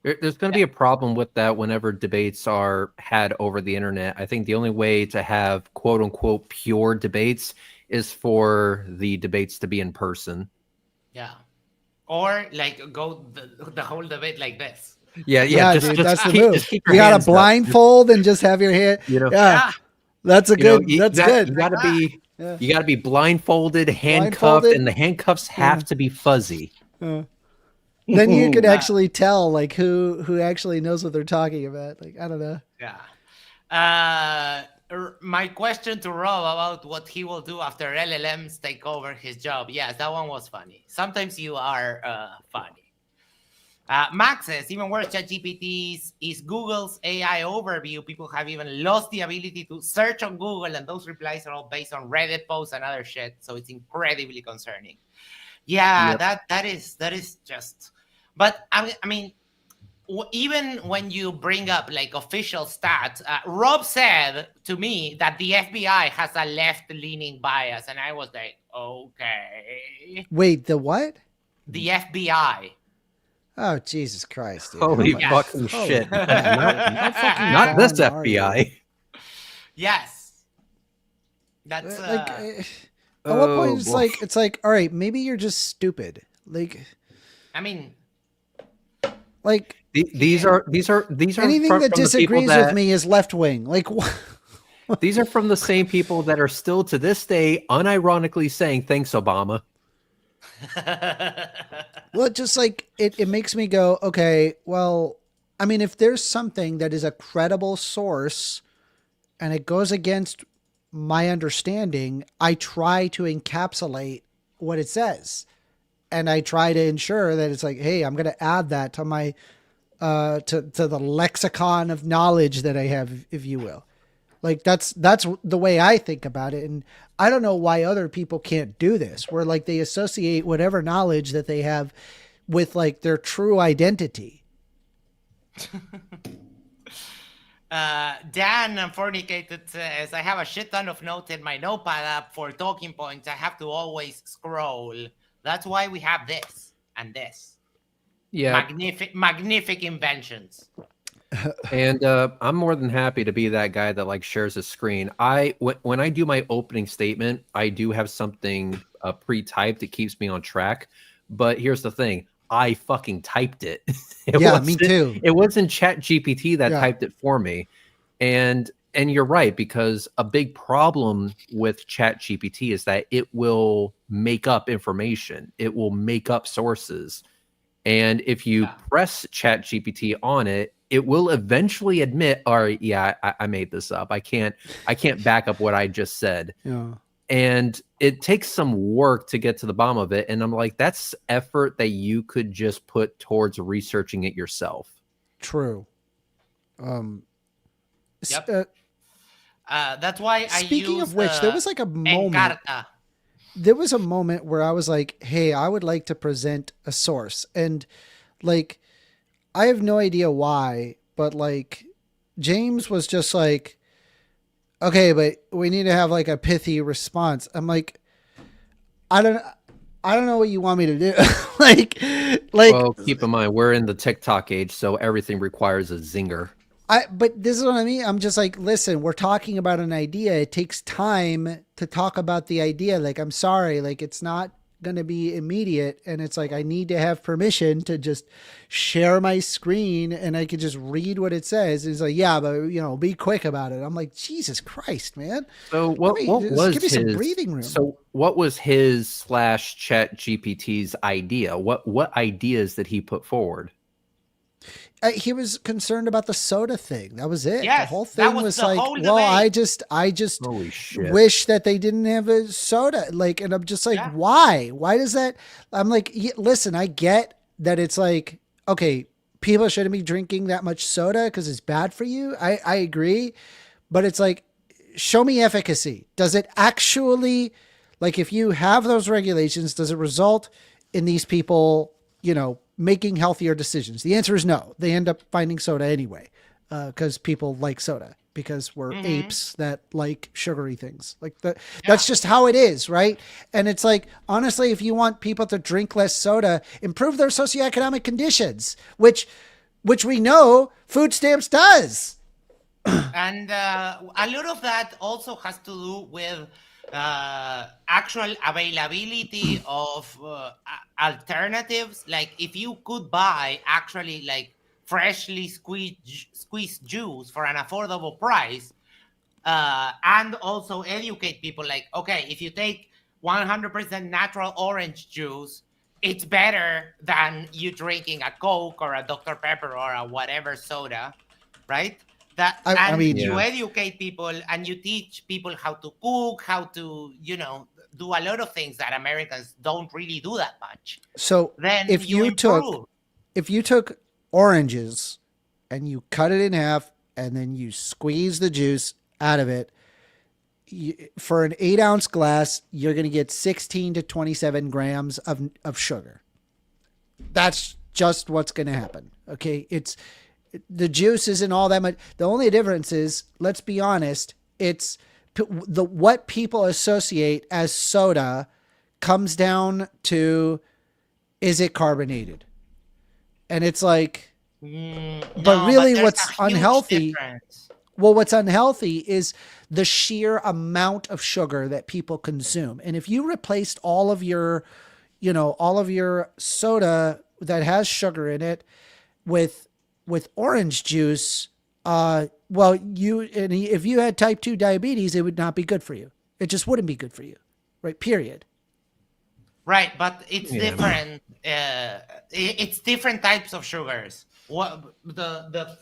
There's going to be a problem with that whenever debates are had over the internet. I think the only way to have quote unquote pure debates is for the debates to be in person. Yeah. Or like go the whole debate like this. Yeah, dude, that's the keep, move. just keep your You got hands to up. blindfold and just have your hand. Yeah, that's a good. That's good. You got to be. Yeah. You got to be blindfolded, handcuffed, Blindfolded. and the handcuffs have to be fuzzy. Then you could actually tell like who actually knows what they're talking about. Like, I don't know. Yeah. My question to Rob about what he will do after LLMs take over his job. Yes, that one was funny. Sometimes you are funny. Max says, even worse, ChatGPT is Google's AI overview. People have even lost the ability to search on Google, and those replies are all based on Reddit posts and other shit. So it's incredibly concerning. Yeah, Yep. that is just. But I mean, even when you bring up like official stats, Rob said to me that the FBI has a left-leaning bias, and I was like, okay. Wait, the what? The FBI. Oh, Jesus Christ, dude. Holy Yes. fucking Holy shit! crap. Not, How fucking not this gone are you? FBI. Yes. That's Like, at what point it's like, all right, maybe you're just stupid. Like, I mean, like These are anything from that the people disagrees that, with me is left wing. Like, what? These are from the same people that are still to this day unironically saying thanks, Obama. Well, just like it makes me go, okay, well, I mean, if there's something that is a credible source and it goes against my understanding, I try to encapsulate what it says. And I try to ensure that it's like, hey, I'm going to add that to my to the lexicon of knowledge that I have, if you will. Like that's the way I think about it. And I don't know why other people can't do this, where like they associate whatever knowledge that they have with like their true identity. Dan Fornicated says, I have a shit ton of notes in my notepad app for talking points. I have to always scroll. That's why we have this and this. Yeah, Magnific inventions. and I'm more than happy to be that guy that like shares a screen. When I do my opening statement, I do have something pre-typed. It keeps me on track. But here's the thing: I fucking typed it. Yeah, me too. It wasn't ChatGPT that typed it for me. And you're right, because a big problem with ChatGPT is that it will make up information. It will make up sources. And if you press ChatGPT on it, it will eventually admit, all right, yeah, I made this up. I can't back up what I just said. Yeah. And it takes some work to get to the bottom of it. And I'm like, that's effort that you could just put towards researching it yourself. True. Yep. That's why speaking of which, there was like a moment. There was a moment where I was like, hey, I would like to present a source. And like, I have no idea why, but like James was just like, okay, but we need to have like a pithy response. I'm like, I don't know what you want me to do. like, well, keep in mind, we're in the TikTok age, so everything requires a zinger. But this is what I mean. I'm just like, listen, we're talking about an idea. It takes time to talk about the idea. Like, I'm sorry, like it's not going to be immediate. And it's like, I need to have permission to just share my screen and I could just read what it says. It's like, yeah, but you know, be quick about it. I'm like, Jesus Christ, man. So what was give me some breathing room. So what was his / ChatGPT's idea? What ideas did he put forward? He was concerned about the soda thing. That was it. Yes, the whole thing was like, well, debate. I just Holy shit. wish that they didn't have a soda. Like, and I'm just like, why? Why does that? I'm like, listen, I get that it's like, okay, people shouldn't be drinking that much soda because it's bad for you. I agree. But it's like, show me efficacy. Does it actually, like, if you have those regulations, does it result in these people, you know, making healthier decisions? The answer is no. They end up finding soda anyway, because people like soda, because we're apes that like sugary things. Like that's just how it is, right? And it's like, honestly, if you want people to drink less soda, improve their socioeconomic conditions, which we know food stamps does. And a lot of that also has to do with actual availability of alternatives. Like if you could buy actually like freshly squeezed juice for an affordable price, and also educate people like, okay, if you take 100% natural orange juice, it's better than you drinking a Coke or a Dr. Pepper or a whatever soda, right? I mean, you Yeah. educate people and you teach people how to cook, how to, do a lot of things that Americans don't really do that much. so Then if you improve. you took oranges and you cut it in half and then you squeeze the juice out of it, for an 8-ounce glass, you're going to get 16 to 27 grams of sugar. That's just what's going to happen. Okay. The juice isn't all that much. The only difference is, let's be honest, it's what people associate as soda comes down to, is it carbonated? And it's like, but really there's what's a huge unhealthy, difference. well, what's unhealthy is the sheer amount of sugar that people consume. And if you replaced all of your soda that has sugar in it with orange juice, if you had type 2 diabetes, it would not be good for you. It just wouldn't be good for you. Right. Period. Right, but it's Yeah. different. It's different types of sugars. What the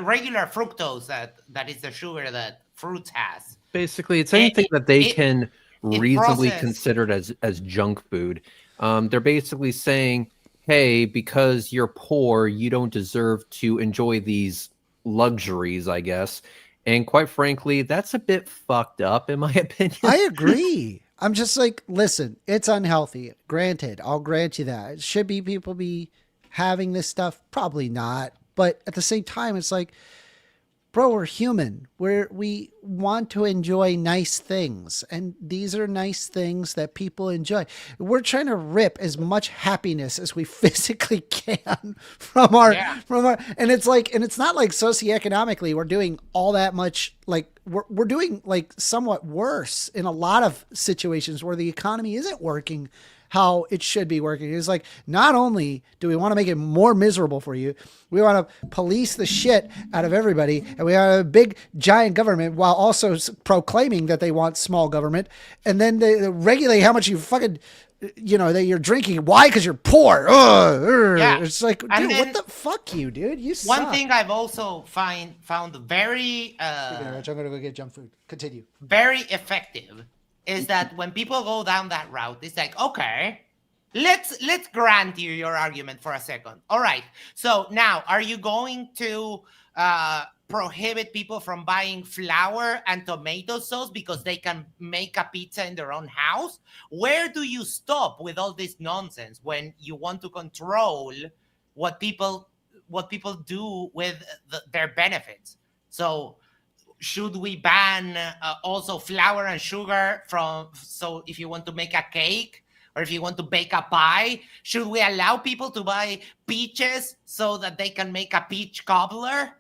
regular fructose that is the sugar that fruits has. Basically, it's anything that they can reasonably process- consider as junk food. They're basically saying, hey, because you're poor, you don't deserve to enjoy these luxuries, I guess. And quite frankly, that's a bit fucked up, in my opinion. I agree. I'm just like, listen, it's unhealthy. Granted, I'll grant you that. Should people be having this stuff? Probably not. But at the same time, it's like, bro, we're human. We want to enjoy nice things. And these are nice things that people enjoy. We're trying to rip as much happiness as we physically can from our, and it's like, and it's not like socioeconomically we're doing all that much. Like we're doing like somewhat worse in a lot of situations where the economy isn't working how it should be working. It's like, not only do we want to make it more miserable for you, we want to police the shit out of everybody, and we have a big giant government while also proclaiming that they want small government, and then they regulate how much you fucking, that you're drinking. Why? Because you're poor. It's like, dude, what the fuck, you dude? You suck. One thing I've also found very I'm gonna go get junk food. Continue. very effective is that when people go down that route, it's like, okay, let's grant you your argument for a second. All right. So now, are you going to prohibit people from buying flour and tomato sauce because they can make a pizza in their own house? Where do you stop with all this nonsense when you want to control what people do with their benefits? So should we ban also flour and sugar so if you want to make a cake or if you want to bake a pie? Should we allow people to buy peaches so that they can make a peach cobbler?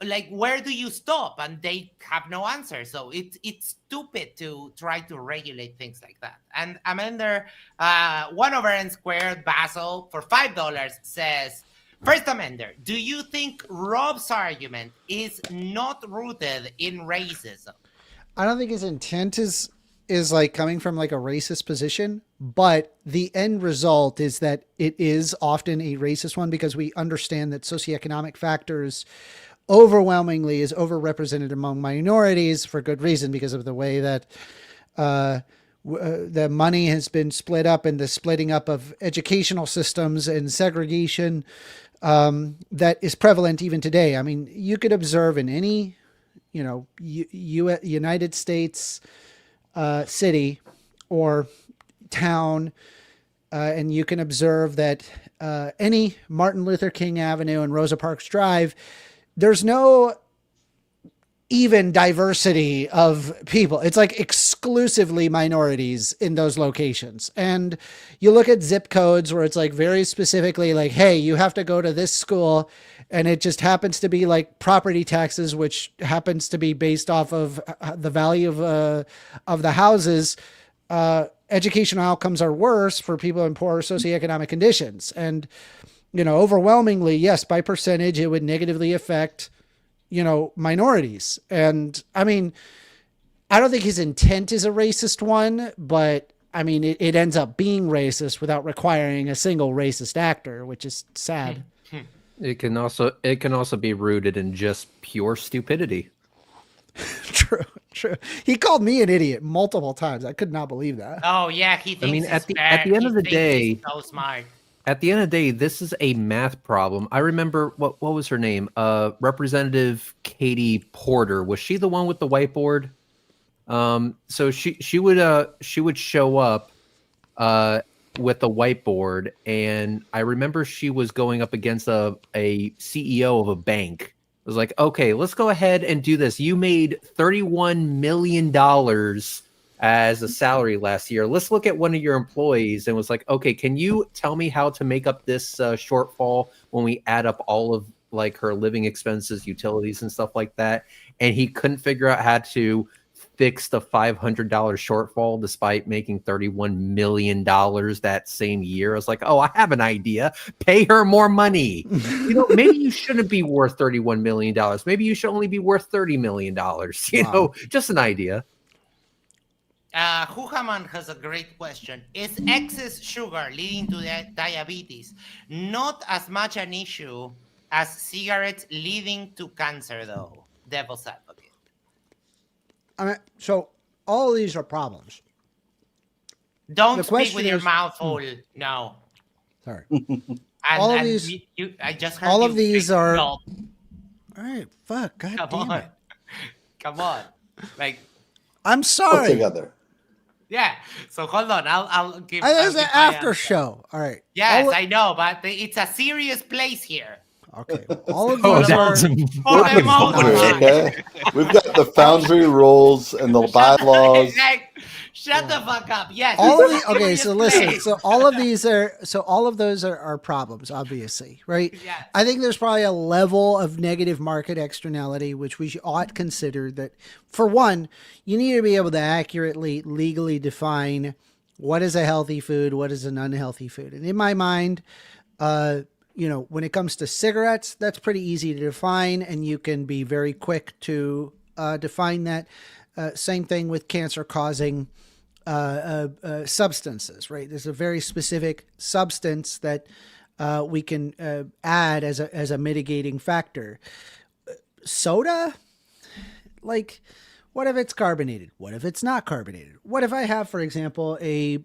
Like, where do you stop? And they have no answer. So it's stupid to try to regulate things like that. And Amender, 1/n², Basel, for $5 says, 1stAmender, do you think Rob's argument is not rooted in racism? I don't think his intent is like coming from like a racist position, but the end result is that it is often a racist one because we understand that socioeconomic factors overwhelmingly is overrepresented among minorities for good reason, because of the way that the money has been split up and the splitting up of educational systems and segregation that is prevalent even today. I mean, you could observe in any, United States city or town, and you can observe that any Martin Luther King Avenue and Rosa Parks Drive, there's no even diversity of people. It's like exclusively minorities in those locations. And you look at zip codes where it's like very specifically like, hey, you have to go to this school, and it just happens to be like property taxes, which happens to be based off of the value of the houses. Educational outcomes are worse for people in poor socioeconomic conditions. And, overwhelmingly, yes, by percentage, it would negatively affect minorities. And I mean, I don't think his intent is a racist one, but I mean, it ends up being racist without requiring a single racist actor, which is sad. It can also be rooted in just pure stupidity. True. He called me an idiot multiple times. I could not believe that. Oh yeah, he thinks mean, he's at the end of the day, he's so smart. At the end of the day, this is a math problem. I remember what was her name? Representative Katie Porter. Was she the one with the whiteboard? So she would show up with a whiteboard, and I remember she was going up against a CEO of a bank. It was like, okay, let's go ahead and do this. You made $31 million as a salary last year. Let's look at one of your employees, and was like, okay, can you tell me how to make up this shortfall when we add up all of like her living expenses, utilities, and stuff like that? And he couldn't figure out how to fix the $500 shortfall despite making $31 million that same year. I was like, oh, I have an idea. Pay her more money. Maybe you shouldn't be worth $31 million. Maybe you should only be worth $30 million. Just an idea. Huhaman has a great question. Is excess sugar leading to diabetes not as much an issue as cigarettes leading to cancer, though? Devil's advocate. I mean, so all of these are problems. Don't speak with your mouth full. No. Sorry. All of these. I just heard all of these are. All right. Fuck. God Come damn on. it. Come on. Like. I'm sorry. Together. Yeah. So hold on. I'll give. There's an after show. All right. Yes, I know, but it's a serious place here. Okay. All of these are. Okay. We've got the foundry rules and the bylaws. Shut the fuck up. Yes. All of okay. So listen. So all of these are. So all of those are problems, obviously, right? Yes. I think there's probably a level of negative market externality which we ought consider. That for one, you need to be able to accurately, legally define what is a healthy food, what is an unhealthy food, and in my mind, when it comes to cigarettes, that's pretty easy to define, and you can be very quick to define that. Same thing with cancer-causing substances, right? There's a very specific substance that we can add as a mitigating factor. Soda, like, what if it's carbonated? What if it's not carbonated? What if I have, for example, a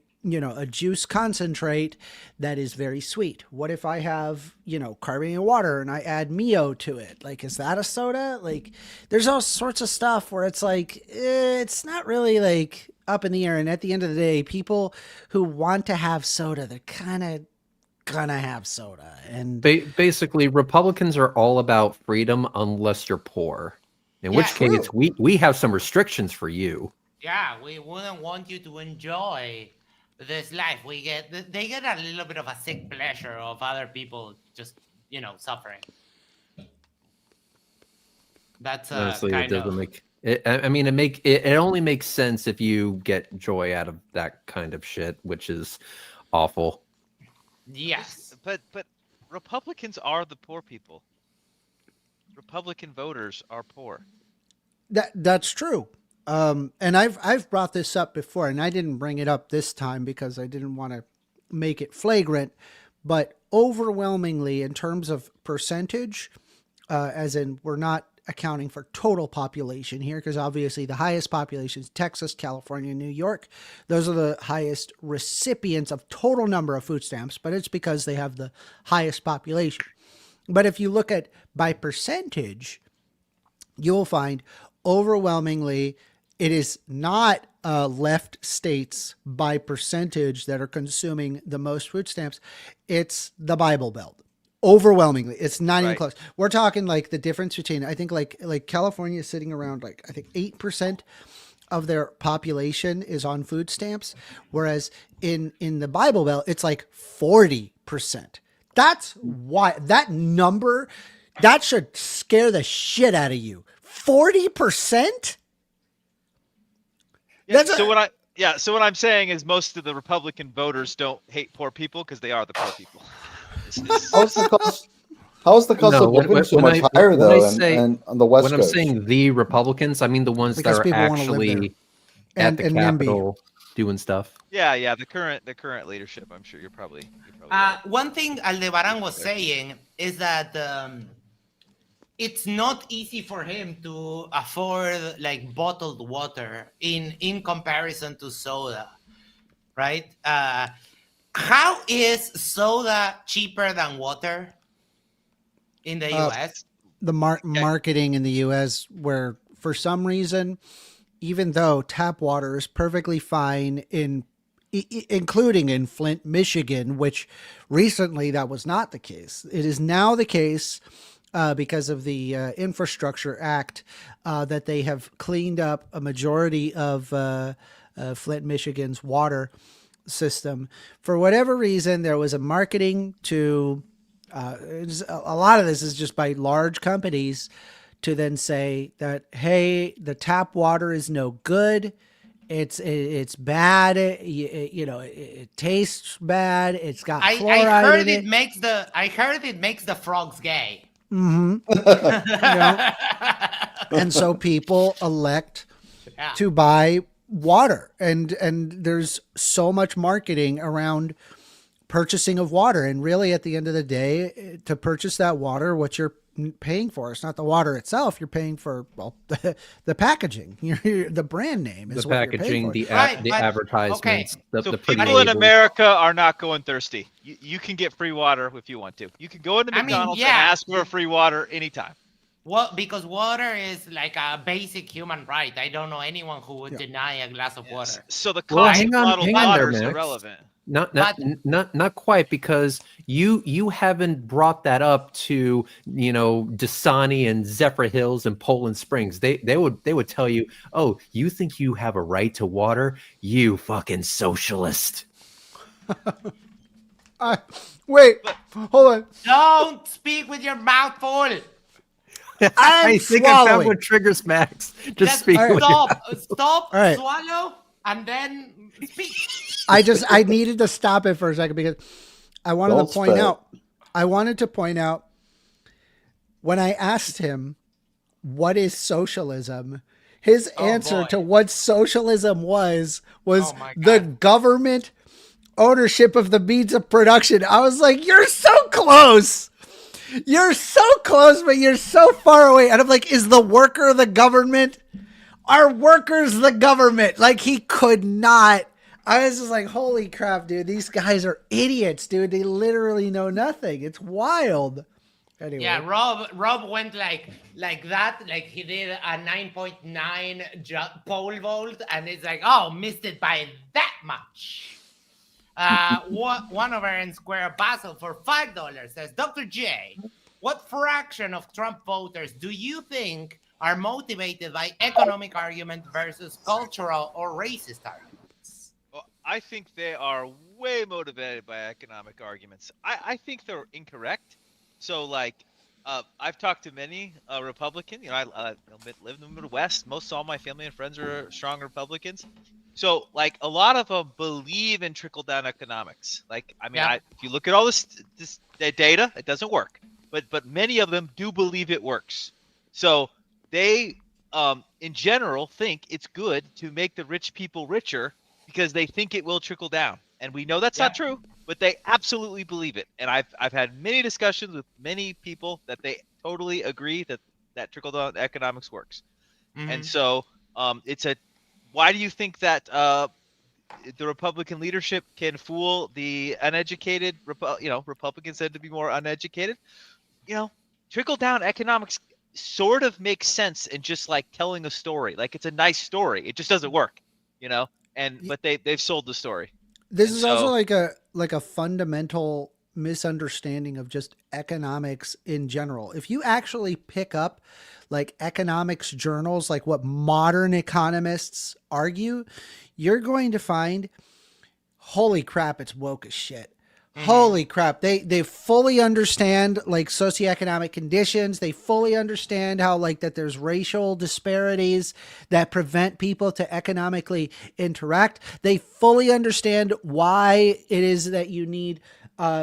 juice concentrate that is very sweet? What if I have, carbonated water and I add Mio to it? Like, is that a soda? Like, there's all sorts of stuff where it's like, it's not really like up in the air. And at the end of the day, people who want to have soda, they're kind of gonna have soda. And basically, Republicans are all about freedom unless you're poor. In which case, we have some restrictions for you. Yeah, we wouldn't want you to enjoy this life. They get a little bit of a sick pleasure of other people just suffering. That's honestly, it doesn't make it. I mean, it only makes sense if you get joy out of that kind of shit, which is awful. Yes, but Republicans are the poor people. Republican voters are poor. That's true. And I've brought this up before, and I didn't bring it up this time because I didn't want to make it flagrant, but overwhelmingly in terms of percentage, as in we're not accounting for total population here, because obviously the highest population is Texas, California, New York. Those are the highest recipients of total number of food stamps, but it's because they have the highest population. But if you look at by percentage, you'll find overwhelmingly it is not left states by percentage that are consuming the most food stamps. It's the Bible Belt. Overwhelmingly, it's not even close. We're talking like the difference between, I think like California is sitting around like, I think 8% of their population is on food stamps. Whereas in the Bible Belt, it's like 40%. That's why that number, that should scare the shit out of you. 40%? So what I'm saying is most of the Republican voters don't hate poor people because they are the poor people. How is the cost of living so much higher though? And on the West Coast, when I'm saying the Republicans, I mean the ones that are actually at the Capitol. doing stuff. Yeah. The current leadership. I'm sure you're probably right. One thing Aldebaran was saying is that it's not easy for him to afford like bottled water in comparison to soda, right? How is soda cheaper than water in the US? The marketing in the U.S. where for some reason, even though tap water is perfectly fine including in Flint, Michigan, which recently that was not the case. It is now the case because of the Infrastructure Act that they have cleaned up a majority of Flint, Michigan's water system. For whatever reason, there was a marketing to a lot of this is just by large companies to then say that, hey, the tap water is no good. It's bad. It tastes bad. It's got fluoride I heard in it. I heard it makes the frogs gay. Mm-hmm. And so people elect to buy water, and there's so much marketing around purchasing of water, and really at the end of the day, to purchase that water, what you're paying for, it's not the water itself. You're paying for the packaging, the brand name is The what packaging, you're paying for. the advertisements, So the pretty people in labels. America are not going thirsty. You can get free water if you want to. You can go into McDonald's and ask for free water anytime. Well, because water is like a basic human right. I don't know anyone who would deny a glass of water. So the Well, cost hang of on bottled there, water is Max. irrelevant. Not quite, because you haven't brought that up to Dasani and Zephyr Hills and Poland Springs. They would tell you, oh, you think you have a right to water, you fucking socialist. Wait, hold on. Don't speak with your mouth full. I'm I think I found swallowing. what triggers Max. Just speak. All right. with your- Stop, All right. swallow, and then speak. I needed to stop it for a second because I wanted Don't to point spit. out. I wanted to point out when I asked him what is socialism, his answer boy. to what socialism was Oh my the God. government ownership of the means of production. I was like, you're so close. You're so close, but you're so far away. And I'm like, is the worker the government? Are workers the government? Like, he could not. I was just like, holy crap, dude. These guys are idiots, dude. They literally know nothing. It's wild. Anyway. Yeah, Rob went like that, like he did a 9.9 pole vault, and it's like, oh, missed it by that much. 1 over n square Basel for $5 says, Dr. J, what fraction of Trump voters do you think are motivated by economic argument versus cultural or racist arguments? Well, I think they are way motivated by economic arguments. I think they're incorrect. So, like, I've talked to many Republicans. I live in the Midwest. Most all my family and friends are strong Republicans. So, like, a lot of them believe in trickle-down economics. Like, I mean, Yeah. if you look at all this data, it doesn't work. But many of them do believe it works. So they, in general, think it's good to make the rich people richer because they think it will trickle down. And we know that's not true, but they absolutely believe it. And I've had many discussions with many people that they totally agree that trickle-down economics works. Mhm. And so why do you think that the Republican leadership can fool the uneducated? Republicans tend to be more uneducated. Trickle down economics sort of makes sense in just like telling a story. Like, it's a nice story. It just doesn't work, but they've sold the story. This And is so- also like a fundamental misunderstanding of just economics in general. If you actually pick up like economics journals, like what modern economists argue, you're going to find, holy crap, it's woke as shit. Holy crap. They fully understand like socioeconomic conditions. They fully understand how like that there's racial disparities that prevent people to economically interact. They fully understand why it is that you need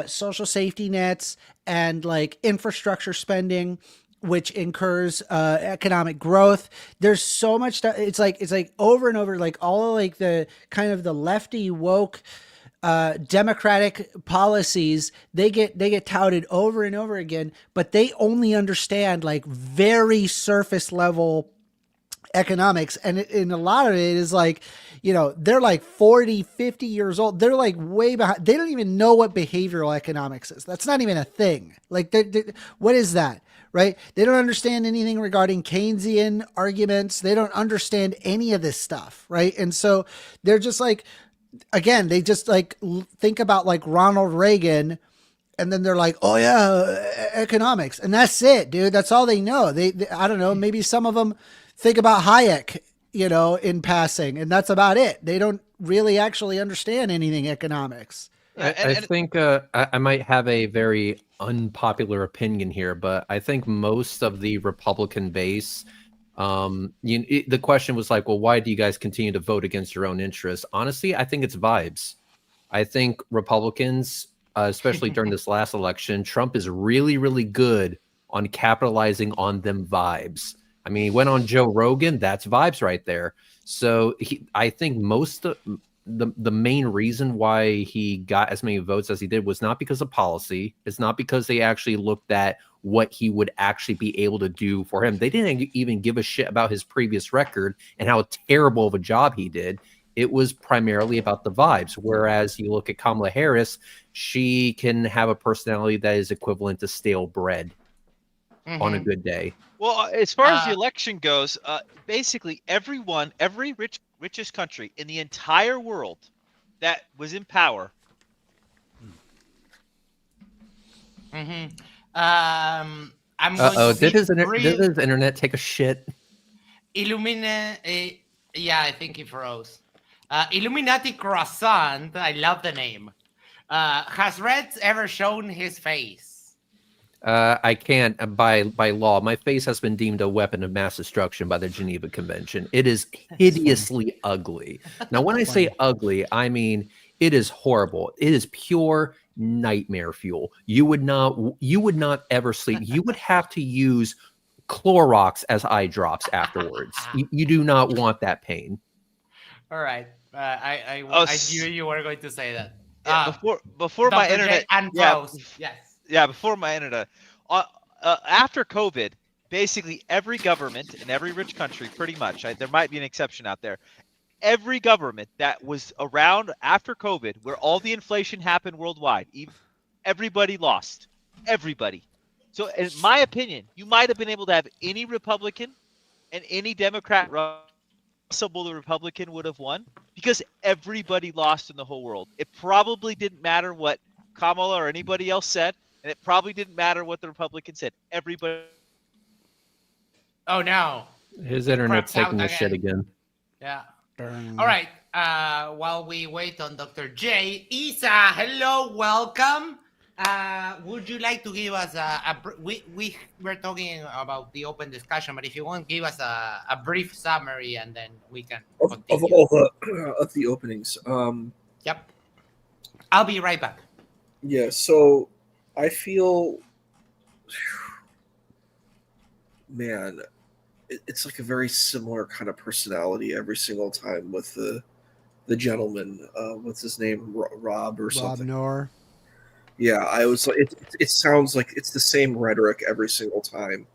social safety nets and like infrastructure spending which incurs economic growth. There's so much stuff. It's like over and over, like all like the kind of the lefty woke democratic policies, they get touted over and over again, but they only understand like very surface level economics. And a lot of it is like, they're like 40, 50 years old. They're like way behind. They don't even know what behavioral economics is. That's not even a thing. Like, what is that? Right? They don't understand anything regarding Keynesian arguments. They don't understand any of this stuff. Right? And so they're just like, again, they just like think about like Ronald Reagan, and then they're like, oh yeah, economics. And that's it, dude. That's all they know. They I don't know, maybe some of them think about Hayek, in passing, and that's about it. They don't really actually understand anything economics. I think I might have a very unpopular opinion here, but I think most of the Republican base, the question was like, well, why do you guys continue to vote against your own interests? Honestly, I think it's vibes. I think Republicans, especially during this last election, Trump is really, really good on capitalizing on them vibes. I mean, he went on Joe Rogan. That's vibes right there. So I think most of the main reason why he got as many votes as he did was not because of policy. It's not because they actually looked at what he would actually be able to do for him. They didn't even give a shit about his previous record and how terrible of a job he did. It was primarily about the vibes. Whereas you look at Kamala Harris, she can have a personality that is equivalent to stale bread on a good day. Well, as far as the election goes, basically every richest country in the entire world that was in power. I'm did his internet take a shit? Yeah, I think he froze. Illuminati Croissant, I love the name. Has Reds ever shown his face? I can't by law. My face has been deemed a weapon of mass destruction by the Geneva Convention. It is hideously ugly. Now, when I say ugly, I mean it is horrible. It is pure nightmare fuel. You would not ever sleep. You would have to use Clorox as eye drops afterwards. You do not want that pain. All right. I knew you were going to say that. Yeah, before my Dr. internet. Yes. Yeah, before my internet. After COVID, basically every government in every rich country, pretty much, there might be an exception out there, every government that was around after COVID, where all the inflation happened worldwide, everybody lost. Everybody. So in my opinion, you might have been able to have any Republican and any Democrat. Possible the Republican would have won because everybody lost in the whole world. It probably didn't matter what Kamala or anybody else said, and it probably didn't matter what the Republican said. Everybody. Oh no! His internet's taking a shit again. Yeah. All right. While we wait on Dr. J, Isa, hello, welcome. Would you like to give us we were talking about the open discussion, but if you want, give us a brief summary and then we can of all the openings. Yep. I'll be right back. Yeah, so I feel, man, it's like a very similar kind of personality every single time with the gentleman. What's his name? Rob or something. Rob Noerr. Yeah, I was like, it sounds like it's the same rhetoric every single time.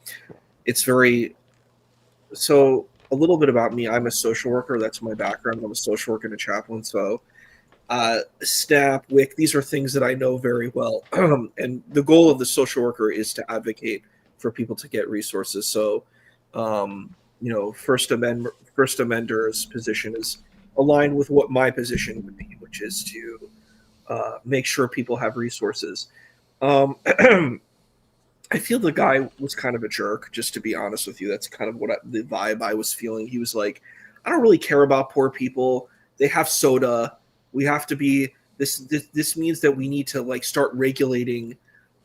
It's very, so a little bit about me. I'm a social worker. That's my background. I'm a social worker and a chaplain. So SNAP, WIC, these are things that I know very well. And the goal of the social worker is to advocate for people to get resources. So, 1stAmender's position is aligned with what my position would be, which is to make sure people have resources. I feel the guy was kind of a jerk, just to be honest with you. That's kind of the vibe I was feeling. He was like, I don't really care about poor people. They have soda. We have to be this means that we need to like start regulating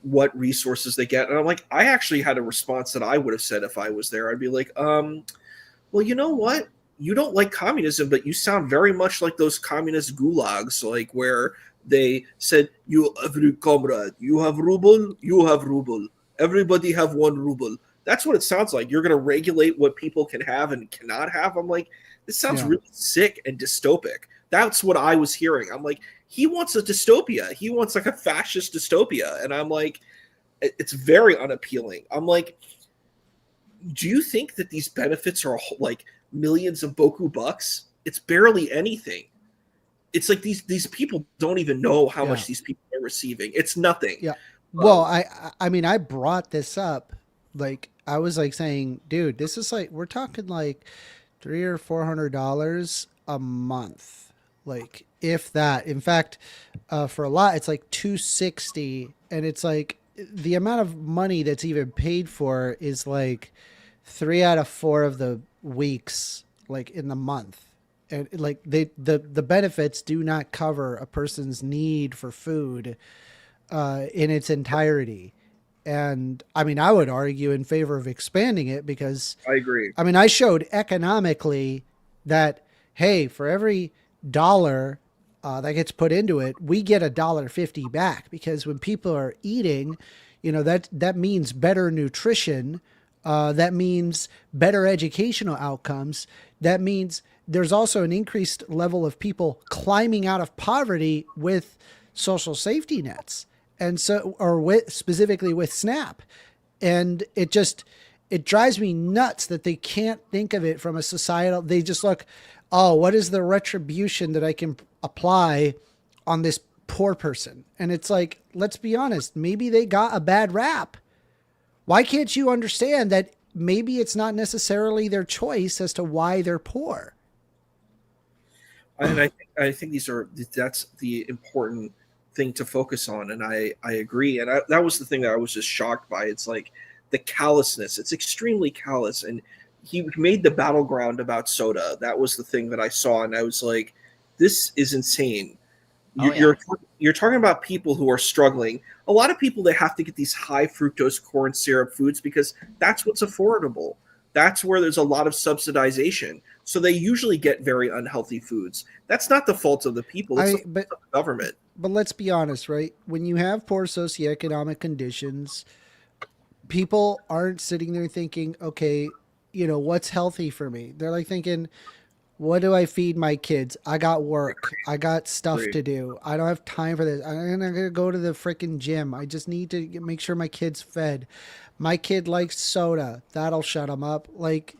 what resources they get. And I'm like, I actually had a response that I would have said if I was there. I'd be like, well, you know what? You don't like communism, but you sound very much like those communist gulags, like where they said, you every comrade, you have ruble, everybody have 1 ruble. That's what it sounds like. You're going to regulate what people can have and cannot have. I'm like, this sounds really sick and dystopic. That's what I was hearing. I'm like, he wants a dystopia. He wants like a fascist dystopia. And I'm like, it's very unappealing. I'm like, do you think that these benefits are like millions of boku bucks? It's barely anything. It's like these people don't even know how much these people are receiving. It's nothing. Yeah. Well, I mean, I brought this up. Like, I was like saying, dude, this is like, we're talking like $300 or $400 a month. Like, if that. In fact, for a lot, it's like $260, and it's like the amount of money that's even paid for is like 3 out of 4 of the weeks, like in the month. And like the benefits do not cover a person's need for food in its entirety. And I mean, I would argue in favor of expanding it, because I agree. I mean, I showed economically that, hey, for every dollar that gets put into it, we get $1.50 back, because when people are eating, you know, that means better nutrition. That means better educational outcomes. That means there's also an increased level of people climbing out of poverty with social safety nets. And so, or specifically with SNAP. And it drives me nuts that they can't think of it from a societal, they just look, oh, what is the retribution that I can apply on this poor person? And it's like, let's be honest, maybe they got a bad rap. Why can't you understand that maybe it's not necessarily their choice as to why they're poor? And I think that's the important thing to focus on. And I agree. And that was the thing that I was just shocked by. It's like the callousness. It's extremely callous. And he made the battleground about soda. That was the thing that I saw. And I was like, this is insane. You're talking about people who are struggling. A lot of people, they have to get these high fructose corn syrup foods because that's what's affordable. That's where there's a lot of subsidization. So they usually get very unhealthy foods. That's not the fault of the people. It's the fault of the government. But let's be honest, right? When you have poor socioeconomic conditions, people aren't sitting there thinking, okay, you know, what's healthy for me? They're like thinking, what do I feed my kids? I got work. I got stuff to do. I don't have time for this. I'm going to go to the freaking gym. I just need to make sure my kid's fed. My kid likes soda. That'll shut him up. Like,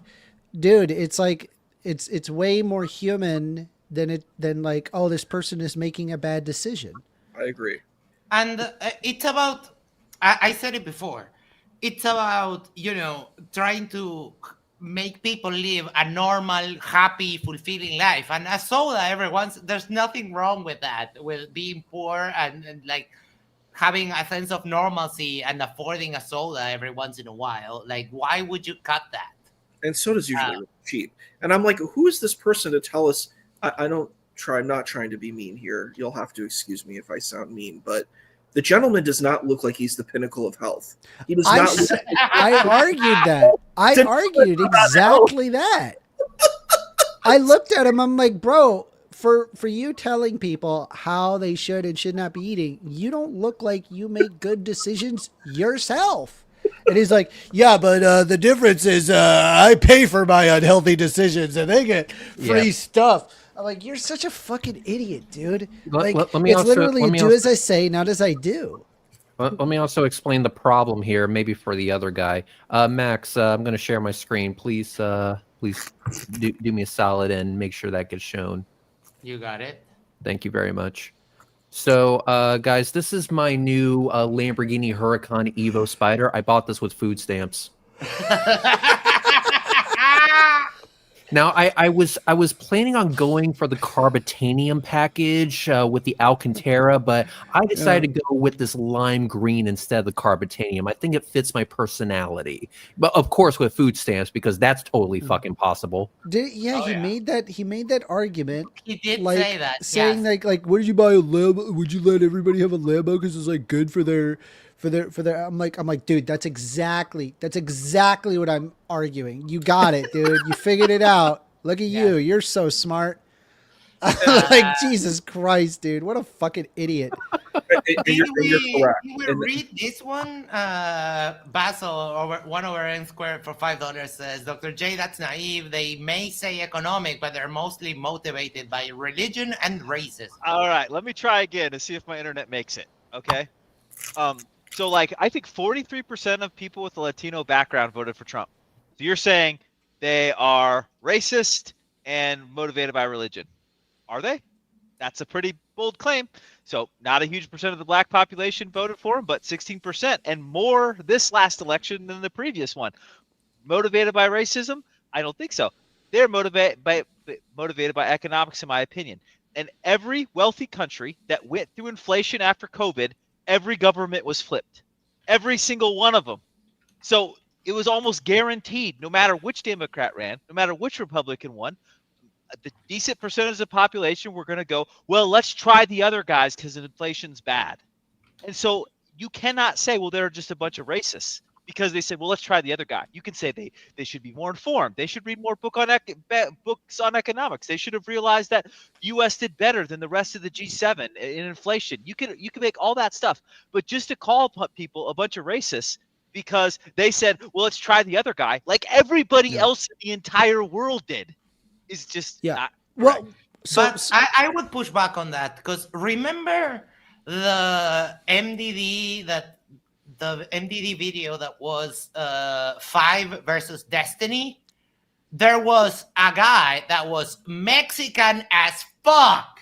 dude, it's like, it's way more human than like, oh, this person is making a bad decision. I agree. And it's about, I said it before, it's about, you know, trying to make people live a normal, happy, fulfilling life. And a soda, there's nothing wrong with that, with being poor and like having a sense of normalcy and affording a soda every once in a while. Like, why would you cut that? And soda's usually really cheap. And I'm like, who is this person to tell us? I'm not trying to be mean here. You'll have to excuse me if I sound mean, but the gentleman does not look like he's the pinnacle of health. He does not. I argued that. I argued exactly that. I looked at him. I'm like, bro, for you telling people how they should and should not be eating, you don't look like you make good decisions yourself. And he's like, yeah, but the difference is I pay for my unhealthy decisions and they get free stuff. I'm like, you're such a fucking idiot, dude. Like, it's literally do as I say, not as I do. Let me also explain the problem here, maybe for the other guy. Max, I'm going to share my screen. Please do me a solid and make sure that gets shown. You got it. Thank you very much. So, guys, this is my new Lamborghini Huracan Evo Spider. I bought this with food stamps. Now, I was planning on going for the Carbitanium package with the Alcantara, but I decided to go with this lime green instead of the Carbitanium. I think it fits my personality, but of course with food stamps, because that's totally fucking possible. He made that argument. He did like, say that, saying like, what did you buy a Lambo? Would you let everybody have a Lambo because it's like good for their I'm like, dude, that's exactly what I'm arguing. You got it, dude. You figured it out. Look at you. You're so smart. Like, Jesus Christ, dude. What a fucking idiot. you're correct. Did we And- read this one? Basil, one over N squared for $5 says, Dr. J, that's naive. They may say economic, but they're mostly motivated by religion and racism. All right, let me try again and see if my internet makes it. Okay. So like I think 43% of people with a Latino background voted for Trump. So you're saying they are racist and motivated by religion. Are they? That's a pretty bold claim. So not a huge percent of the black population voted for him, but 16% and more this last election than the previous one. Motivated by racism? I don't think so. They're motivated by economics, in my opinion. And every wealthy country that went through inflation after COVID, every government was flipped. Every single one of them. So it was almost guaranteed, no matter which Democrat ran, no matter which Republican won, the decent percentage of the population were going to go, well, let's try the other guys because inflation's bad. And so you cannot say, well, they're just a bunch of racists because they said, well, let's try the other guy. You can say they should be more informed. They should read more books on economics. They should have realized that U.S. did better than the rest of the G7 in inflation. You can make all that stuff. But just to call people a bunch of racists because they said, well, let's try the other guy, like everybody else in the entire world did, is just not well. right. But I would push back on that because remember the MDD video that was 5 versus Destiny? There was a guy that was Mexican as fuck,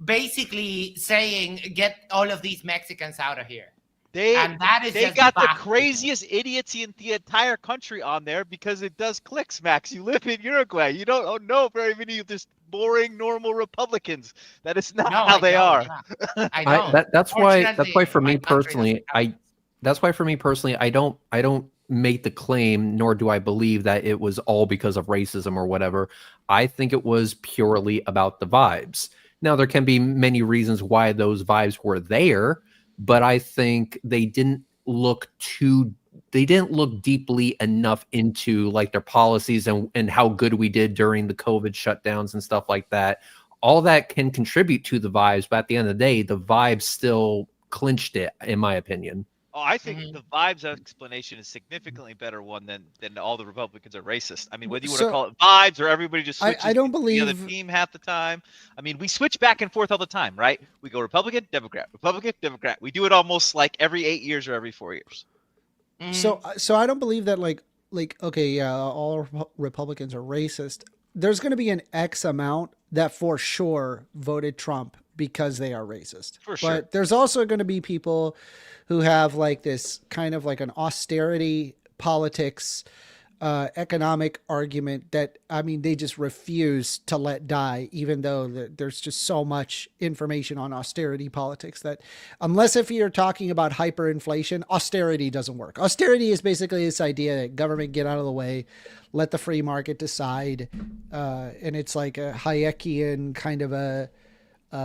basically saying, "Get all of these Mexicans out of here." They just got the backwards. craziest idiots in the entire country on there because it does clicks, Max. You live in Uruguay. You don't know very many of this boring, normal Republicans. That is not how they are. Yeah. I don't. That's why for me My country personally, doesn't I don't make the claim, nor do I believe that it was all because of racism or whatever. I think it was purely about the vibes. Now there can be many reasons why those vibes were there, but I think they didn't look deeply enough into like their policies and how good we did during the COVID shutdowns and stuff like that. All that can contribute to the vibes, but at the end of the day, the vibes still clinched it, in my opinion. Oh, I think the vibes explanation is significantly better one than all the Republicans are racist. I mean, whether you want to call it vibes or everybody just switches I don't to believe the other team half the time. I mean, we switch back and forth all the time, right? We go Republican, Democrat, Republican, Democrat. We do it almost like every 8 years or every 4 years. So I don't believe that like okay, yeah, all Republicans are racist. There's going to be an X amount that for sure voted Trump because they are racist. For sure. But there's also going to be people who have like this kind of like an austerity politics, economic argument that, I mean, they just refuse to let die, even though there's just so much information on austerity politics that unless if you're talking about hyperinflation, austerity doesn't work. Austerity is basically this idea that government get out of the way, let the free market decide. And it's like a Hayekian kind of a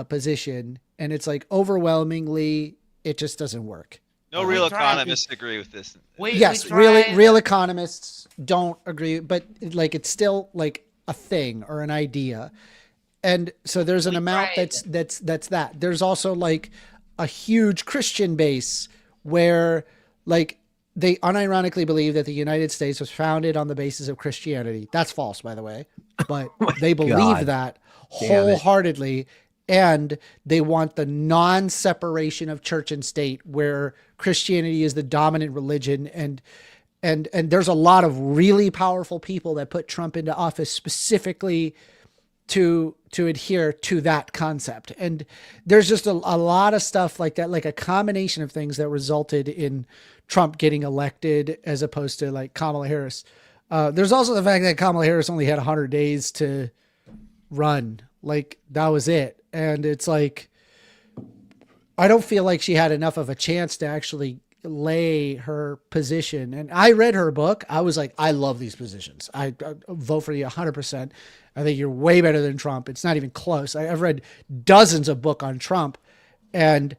position. And it's like overwhelmingly, it just doesn't work. No real economists agree with this. Real economists don't agree, but like it's still like a thing or an idea. And so there's an amount that's that. There's also like a huge Christian base where like they unironically believe that the United States was founded on the basis of Christianity. That's false, by the way, but they believe that wholeheartly. And they want the non-separation of church and state, where Christianity is the dominant religion. And there's a lot of really powerful people that put Trump into office specifically to adhere to that concept. And there's just a lot of stuff like that, like a combination of things that resulted in Trump getting elected as opposed to like Kamala Harris. There's also the fact that Kamala Harris only had 100 days to run. Like that was it. And it's like, I don't feel like she had enough of a chance to actually lay her position. And I read her book. I was like, I love these positions. I vote for you 100%. I think you're way better than Trump. It's not even close. I've read dozens of books on Trump, and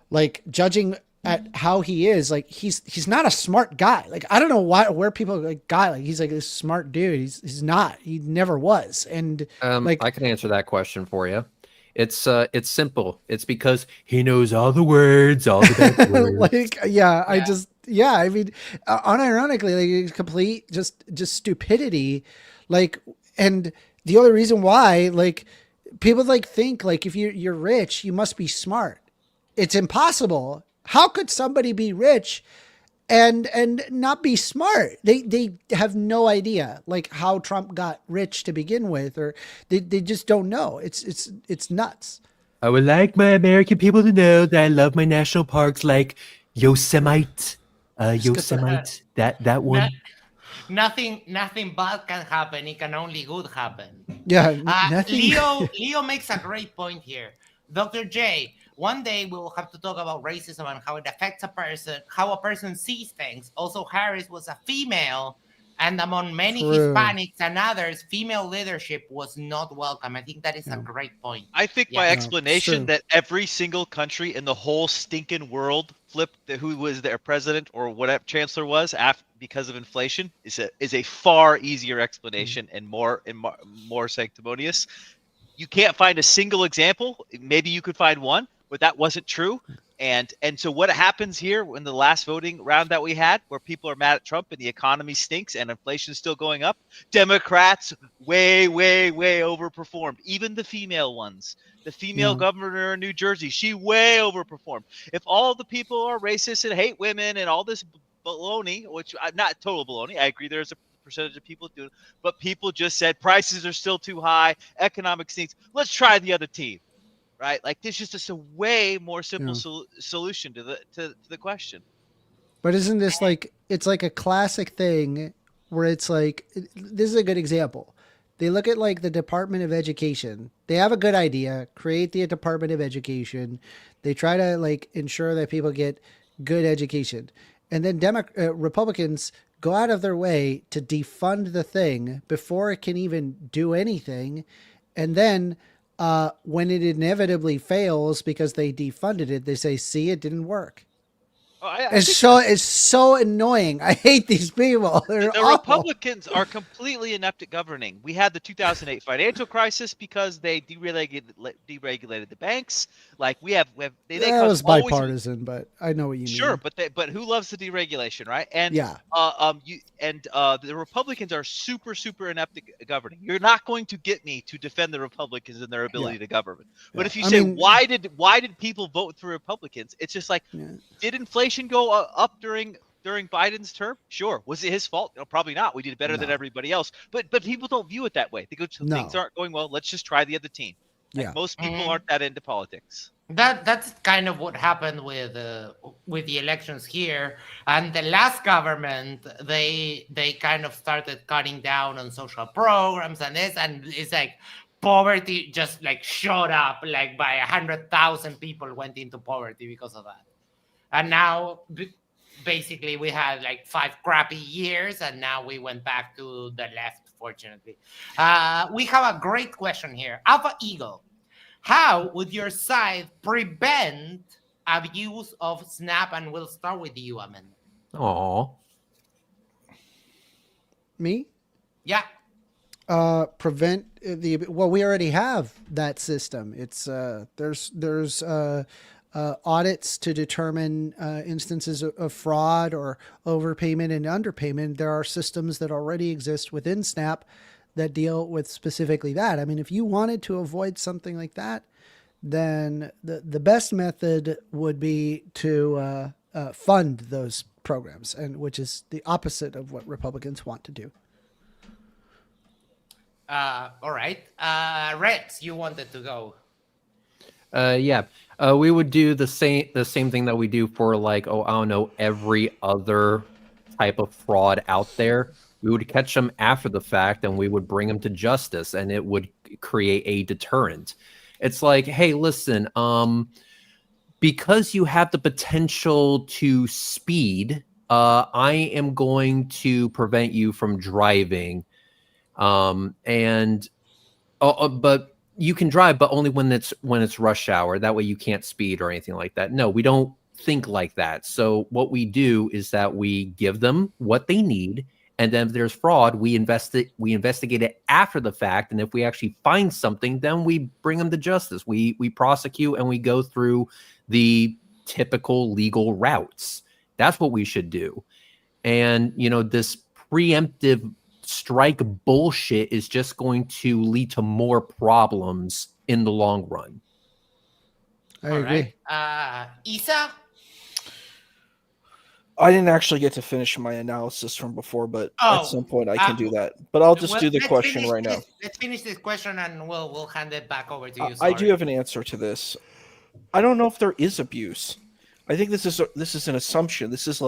like judging at how he is, like he's not a smart guy. Like, I don't know where people like guy, like he's like this smart dude. He's not, he never was. And I can answer that question for you. It's simple. It's because he knows all the words, all the bad words. I mean, unironically, like it's complete just stupidity, like, and the only reason why, like, people like think like if you're rich, you must be smart. It's impossible. How could somebody be rich and not be smart? They have no idea like how Trump got rich to begin with, or they just don't know. It's nuts. I would like my American people to know that I love my national parks, like Yosemite, Yosemite, that one. Nothing bad can happen. It can only good happen. Yeah, nothing. Leo makes a great point here. Dr. J, one day we will have to talk about racism and how it affects a person, how a person sees things. Also, Harris was a female, and among many True. Hispanics and others, female leadership was not welcome. I think that is a great point. I think Yeah. by No, explanation true. that every single country in the whole stinking world flipped who was their president or whatever chancellor was because of inflation is a far easier explanation and more sanctimonious. You can't find a single example. Maybe you could find one, but that wasn't true. And so what happens here in the last voting round that we had, where people are mad at Trump and the economy stinks and inflation is still going up, Democrats way overperformed. Even the female ones. The female governor in New Jersey, she way overperformed. If all the people are racist and hate women and all this baloney, which not total baloney, I agree there's a percentage of people doing it, but people just said prices are still too high, economic stinks. Let's try the other team. Right, like this is just a way more simple solution to the question. But isn't this like, it's like a classic thing where it's like, this is a good example. They look at like the Department of Education. They have a good idea, create the Department of Education. They try to like ensure that people get good education. And then Republicans go out of their way to defund the thing before it can even do anything. And then when it inevitably fails because they defunded it, they say, see, it didn't work. It's so annoying. I hate these people. They're the awful. Republicans are completely inept at governing. We had the 2008 financial crisis because they deregulated the banks. Like that was bipartisan, but I know what you mean. Sure, but who loves the deregulation, right? And the Republicans are super inept at governing. You're not going to get me to defend the Republicans and their ability to govern. But if you say why did people vote for Republicans? It's just like did inflation go up during Biden's term? Sure. Was it his fault? No, probably not. We did better than everybody else. But people don't view it that way. They go, things aren't going well. Let's just try the other team. Like most people aren't that into politics. That's kind of what happened with the elections here. And the last government, they kind of started cutting down on social programs and this, and it's like poverty just like shot up, like by 100,000 people went into poverty because of that. And now, basically, we had like 5 crappy years, and now we went back to the left, fortunately. We have a great question here. Alpha Eagle, how would your side prevent abuse of SNAP? And we'll start with you, Amanda. Aw. Me? Yeah. Prevent we already have that system. It's there's audits to determine instances of fraud or overpayment and underpayment. There are systems that already exist within SNAP that deal with specifically that. I mean, if you wanted to avoid something like that, then the best method would be to fund those programs, and which is the opposite of what Republicans want to do. All right. Rex, you wanted to go. We would do the same thing that we do for like, I don't know, every other type of fraud out there. We would catch them after the fact and we would bring them to justice, and it would create a deterrent. It's like, hey, listen, because you have the potential to speed, I am going to prevent you from driving. But you can drive, but only when it's rush hour. That way you can't speed or anything like that. No, we don't think like that. So what we do is that we give them what they need, And then if there's fraud, we investigate it after the fact. And if we actually find something, then we bring them to justice. We prosecute and we go through the typical legal routes. That's what we should do. And, this preemptive strike bullshit is just going to lead to more problems in the long run. I agree. Isa? I didn't actually get to finish my analysis from before, but Oh, at some point I can do that. But I'll just do the let's question finish right now. Let's finish this question and we'll hand it back over to you. I do Sorry. have an answer to this. I don't know if there is abuse. I think this is an assumption. This is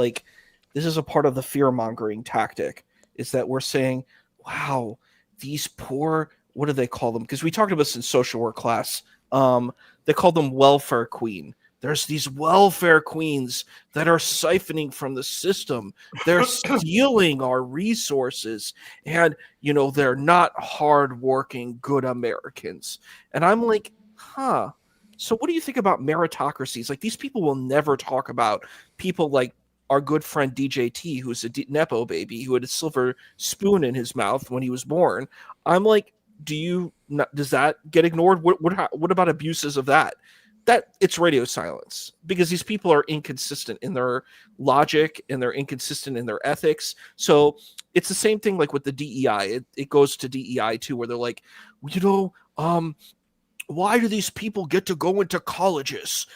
a part of the fear mongering tactic. Is that we're saying, wow, these poor, what do they call them? Because we talked about this in social work class. They call them welfare queen. There's these welfare queens that are siphoning from the system. They're stealing our resources. And, they're not hardworking, good Americans. And I'm like, huh. So what do you think about meritocracies? Like, these people will never talk about people like our good friend DJT, who's a Nepo baby, who had a silver spoon in his mouth when he was born. I'm like, does that get ignored? What about abuses of that? That it's radio silence, because these people are inconsistent in their logic and they're inconsistent in their ethics. So it's the same thing like with the DEI. It goes to DEI too, where they're like, why do these people get to go into colleges?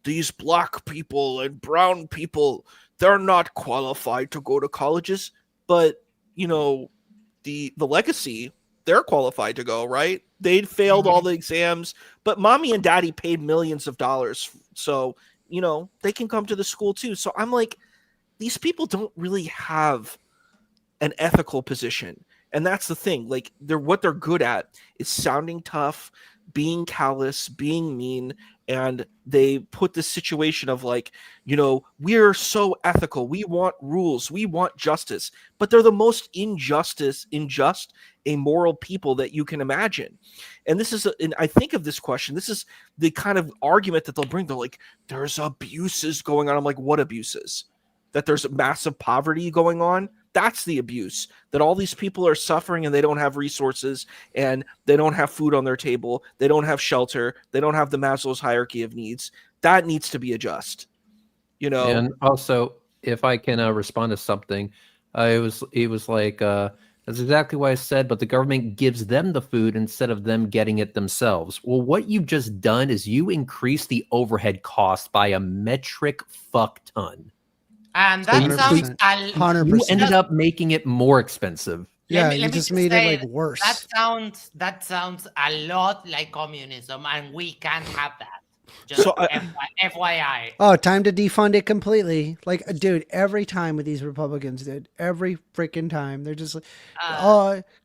These black people and brown people, they're not qualified to go to colleges. But, the legacy, they're qualified to go, right? They'd failed all the exams, but mommy and daddy paid millions of dollars. So, they can come to the school too. So I'm like, these people don't really have an ethical position. And that's the thing. Like, what they're good at is sounding tough, being callous, being mean, and they put this situation of like, we're so ethical, we want rules, we want justice, but they're the most unjust, amoral people that you can imagine. And this is, and I think of this question, this is the kind of argument that they'll bring. They're like, there's abuses going on. I'm like, what abuses? That there's massive poverty going on? That's the abuse, that all these people are suffering and they don't have resources and they don't have food on their table. They don't have shelter. They don't have the Maslow's hierarchy of needs. That needs to be addressed. And also, if I can respond to something, it was like, that's exactly what I said, but the government gives them the food instead of them getting it themselves. Well, what you've just done is you increase the overhead cost by a metric fuck ton. And that 100%. sounds 100%. You ended up making it more expensive. Yeah, let you me just just made say it like worse. That sounds a lot like communism, and we can't have that. So FYI. Oh, time to defund it completely. Like, dude, every time with these Republicans, dude, every freaking time, they're just like,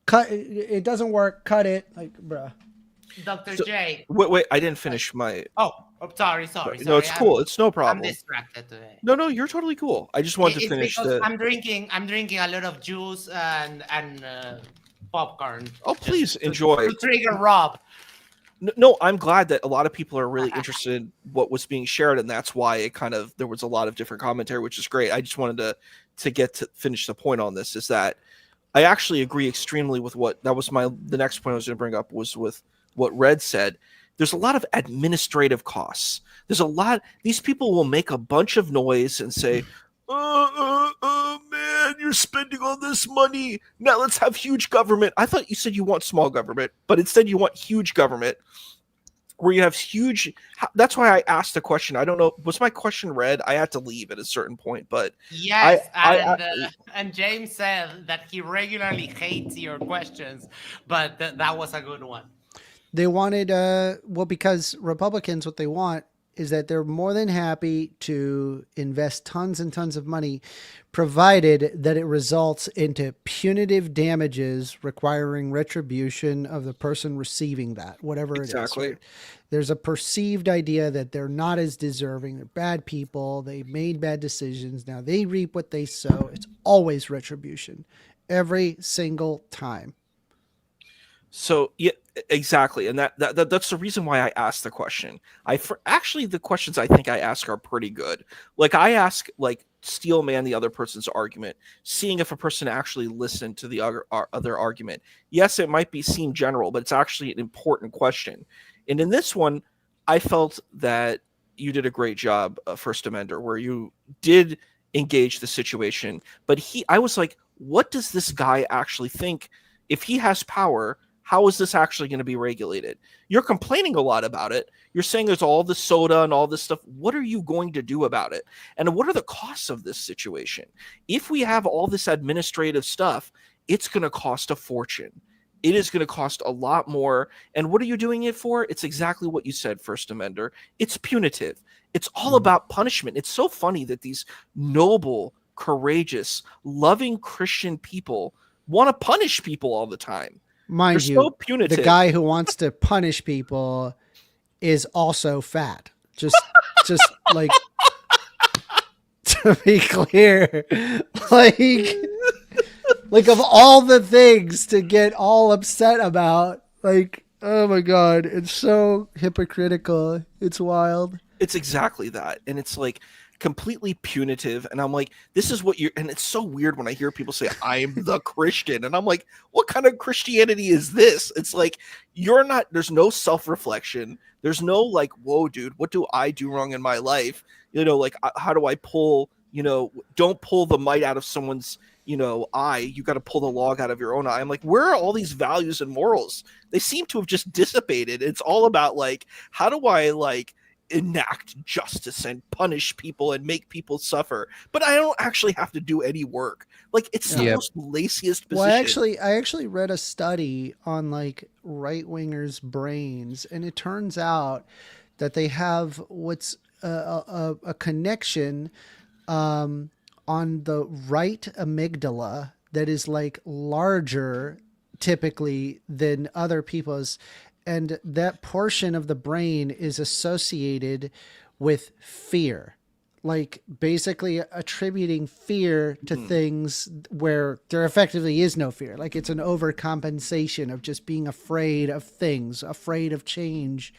cut it doesn't work, cut it. Like, bruh. Dr. So- J. Wait, I didn't finish my. Oh, sorry. No, it's cool. It's no I'm problem. distracted today. No, you're totally cool. I just wanted to It's finish because the. I'm drinking a lot of juice and popcorn. Oh, just please to enjoy. trigger Rob. No, I'm glad that a lot of people are really interested in what was being shared, and that's why there was a lot of different commentary, which is great. I just wanted to get to finish the point on this, is that I actually agree extremely with the next point I was going to bring up was with what Red said. There's a lot of administrative costs. These people will make a bunch of noise and say, man, you're spending all this money. Now let's have huge government. I thought you said you want small government, but instead you want huge government, where you have huge. That's why I asked the question. I don't know. Was my question read? I had to leave at a certain point, but Yes, and James said that he regularly hates your questions, but that was a good one. They wanted, because Republicans, what they want is that they're more than happy to invest tons and tons of money, provided that it results into punitive damages requiring retribution of the person receiving that, whatever it is. Exactly. Right? There's a perceived idea that they're not as deserving. They're bad people. They made bad decisions. Now they reap what they sow. It's always retribution, every single time. So yeah, exactly, and that's the reason why I asked the question. Actually, the questions I think I ask are pretty good. Like I ask, like, steel man the other person's argument, seeing if a person actually listened to the other argument. Yes, it might seem general, but it's actually an important question. And in this one, I felt that you did a great job, 1stAmender, where you did engage the situation. But I was like, what does this guy actually think? If he has power, how is this actually going to be regulated? You're complaining a lot about it. You're saying there's all this soda and all this stuff. What are you going to do about it? And what are the costs of this situation? If we have all this administrative stuff, it's going to cost a fortune. It is going to cost a lot more. And what are you doing it for? It's exactly what you said, 1stAmender. It's punitive. It's all about punishment. It's so funny that these noble, courageous, loving Christian people want to punish people all the time. Mind They're you, so punitive. the guy who wants to punish people is also fat. Just like, to be clear, like of all the things to get all upset about, like, oh my God, it's so hypocritical. It's wild. It's exactly that. And it's like completely punitive. And I'm like, this is what and it's so weird when I hear people say, I'm the Christian. And I'm like, what kind of Christianity is this? It's like, there's no self-reflection. There's no like, whoa, dude, what do I do wrong in my life? Like, how do I pull, don't pull the mite out of someone's, eye. You got to pull the log out of your own eye. I'm like, where are all these values and morals? They seem to have just dissipated. It's all about like, how do I like enact justice and punish people and make people suffer, but I don't actually have to do any work. Like, it's the most laziest position. Well, I actually read a study on like right wingers' brains, and it turns out that they have what's a connection on the right amygdala that is like larger typically than other people's. And that portion of the brain is associated with fear, like basically attributing fear to things where there effectively is no fear. Like it's an overcompensation of just being afraid of things, afraid of change,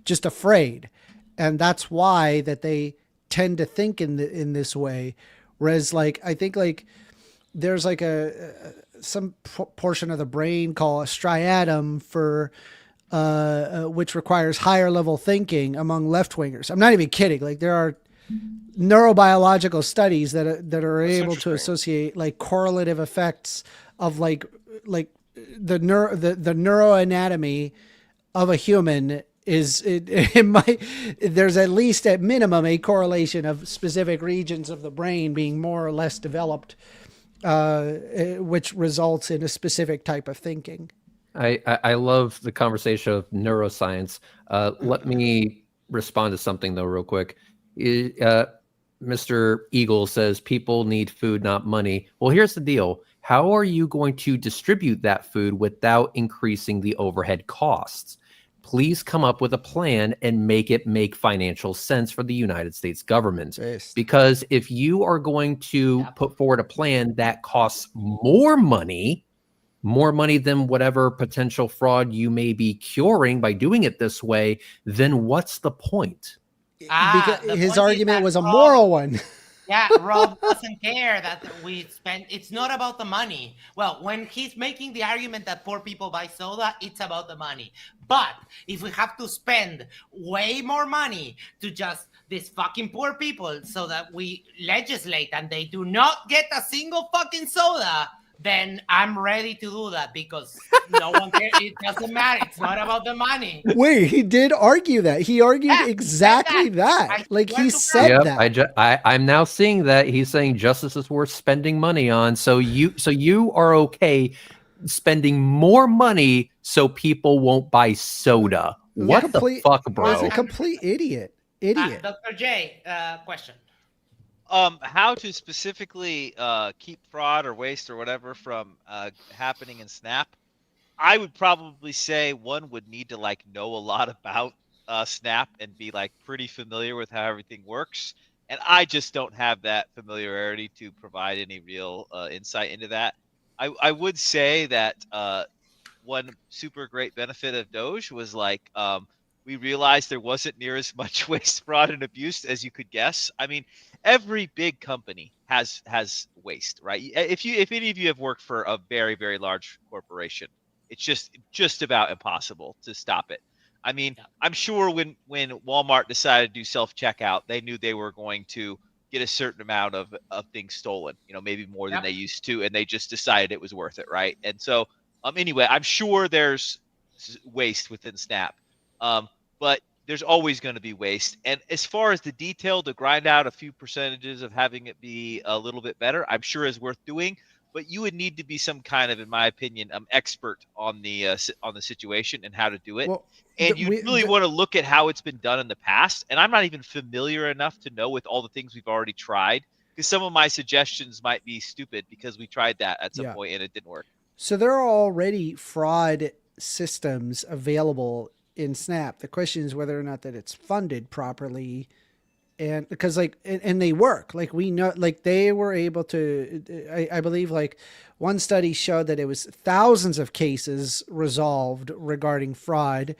just afraid. And that's why that they tend to think in this way. Whereas like, I think like there's like some portion of the brain called a striatum for, which requires higher level thinking among left wingers. I'm not even kidding. Like there are neurobiological studies that are able to associate like correlative effects of like the neuroanatomy of a human is there's at least at minimum a correlation of specific regions of the brain being more or less developed, which results in a specific type of thinking. I love the conversation of neuroscience. Let me respond to something though real quick. Mr. Eagle says people need food, not money. Well, here's the deal. How are you going to distribute that food without increasing the overhead costs? Please come up with a plan and make it make financial sense for the United States government. Because if you are going to put forward a plan that costs more money than whatever potential fraud you may be curing by doing it this way, then what's the point? Because his argument was a moral one. Yeah, Rob doesn't care that we spend. It's not about the money. Well, when he's making the argument that poor people buy soda, it's about the money. But if we have to spend way more money to just these fucking poor people so that we legislate and they do not get a single fucking soda, then I'm ready to do that because no one cares. It doesn't matter. It's not about the money. Wait, he did argue that. He argued exactly that. Like he said that. I'm now seeing that he's saying justice is worth spending money on. So you are okay spending more money so people won't buy soda. What the fuck, bro? He's a complete idiot. Dr. J, question. How to specifically keep fraud or waste or whatever from happening in Snap? I would probably say one would need to like know a lot about Snap and be like pretty familiar with how everything works. And I just don't have that familiarity to provide any real insight into that. I would say that one super great benefit of Doge was like we realized there wasn't near as much waste, fraud, and abuse as you could guess. I mean, every big company has waste, right? If any of you have worked for a very, very large corporation, it's just about impossible to stop it. I mean, I'm sure when Walmart decided to do self-checkout, they knew they were going to get a certain amount of things stolen, maybe more than they used to, and they just decided it was worth it, right? And so, anyway, I'm sure there's waste within Snap, but there's always going to be waste. And as far as the detail to grind out a few percentages of having it be a little bit better, I'm sure is worth doing. But you would need to be some kind of, in my opinion, expert on the situation and how to do it. Well, and you really want to look at how it's been done in the past. And I'm not even familiar enough to know with all the things we've already tried, because some of my suggestions might be stupid because we tried that at some point and it didn't work. So there are already fraud systems available in Snap. The question is whether or not that it's funded properly. And because and they work, we know, they were able to, I believe one study showed that it was thousands of cases resolved regarding fraud.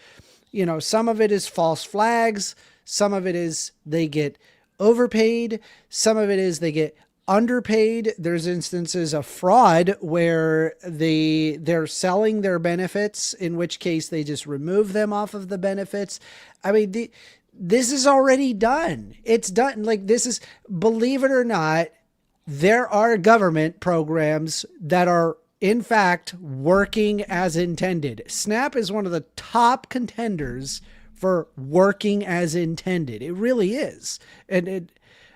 Some of it is false flags. Some of it is they get overpaid. Some of it is they get underpaid. There's instances of fraud where they're selling their benefits, in which case they just remove them off of the benefits. I mean, this is already done. It's done. This is, believe it or not, there are government programs that are in fact working as intended. Snap is one of the top contenders for working as intended. It really is. And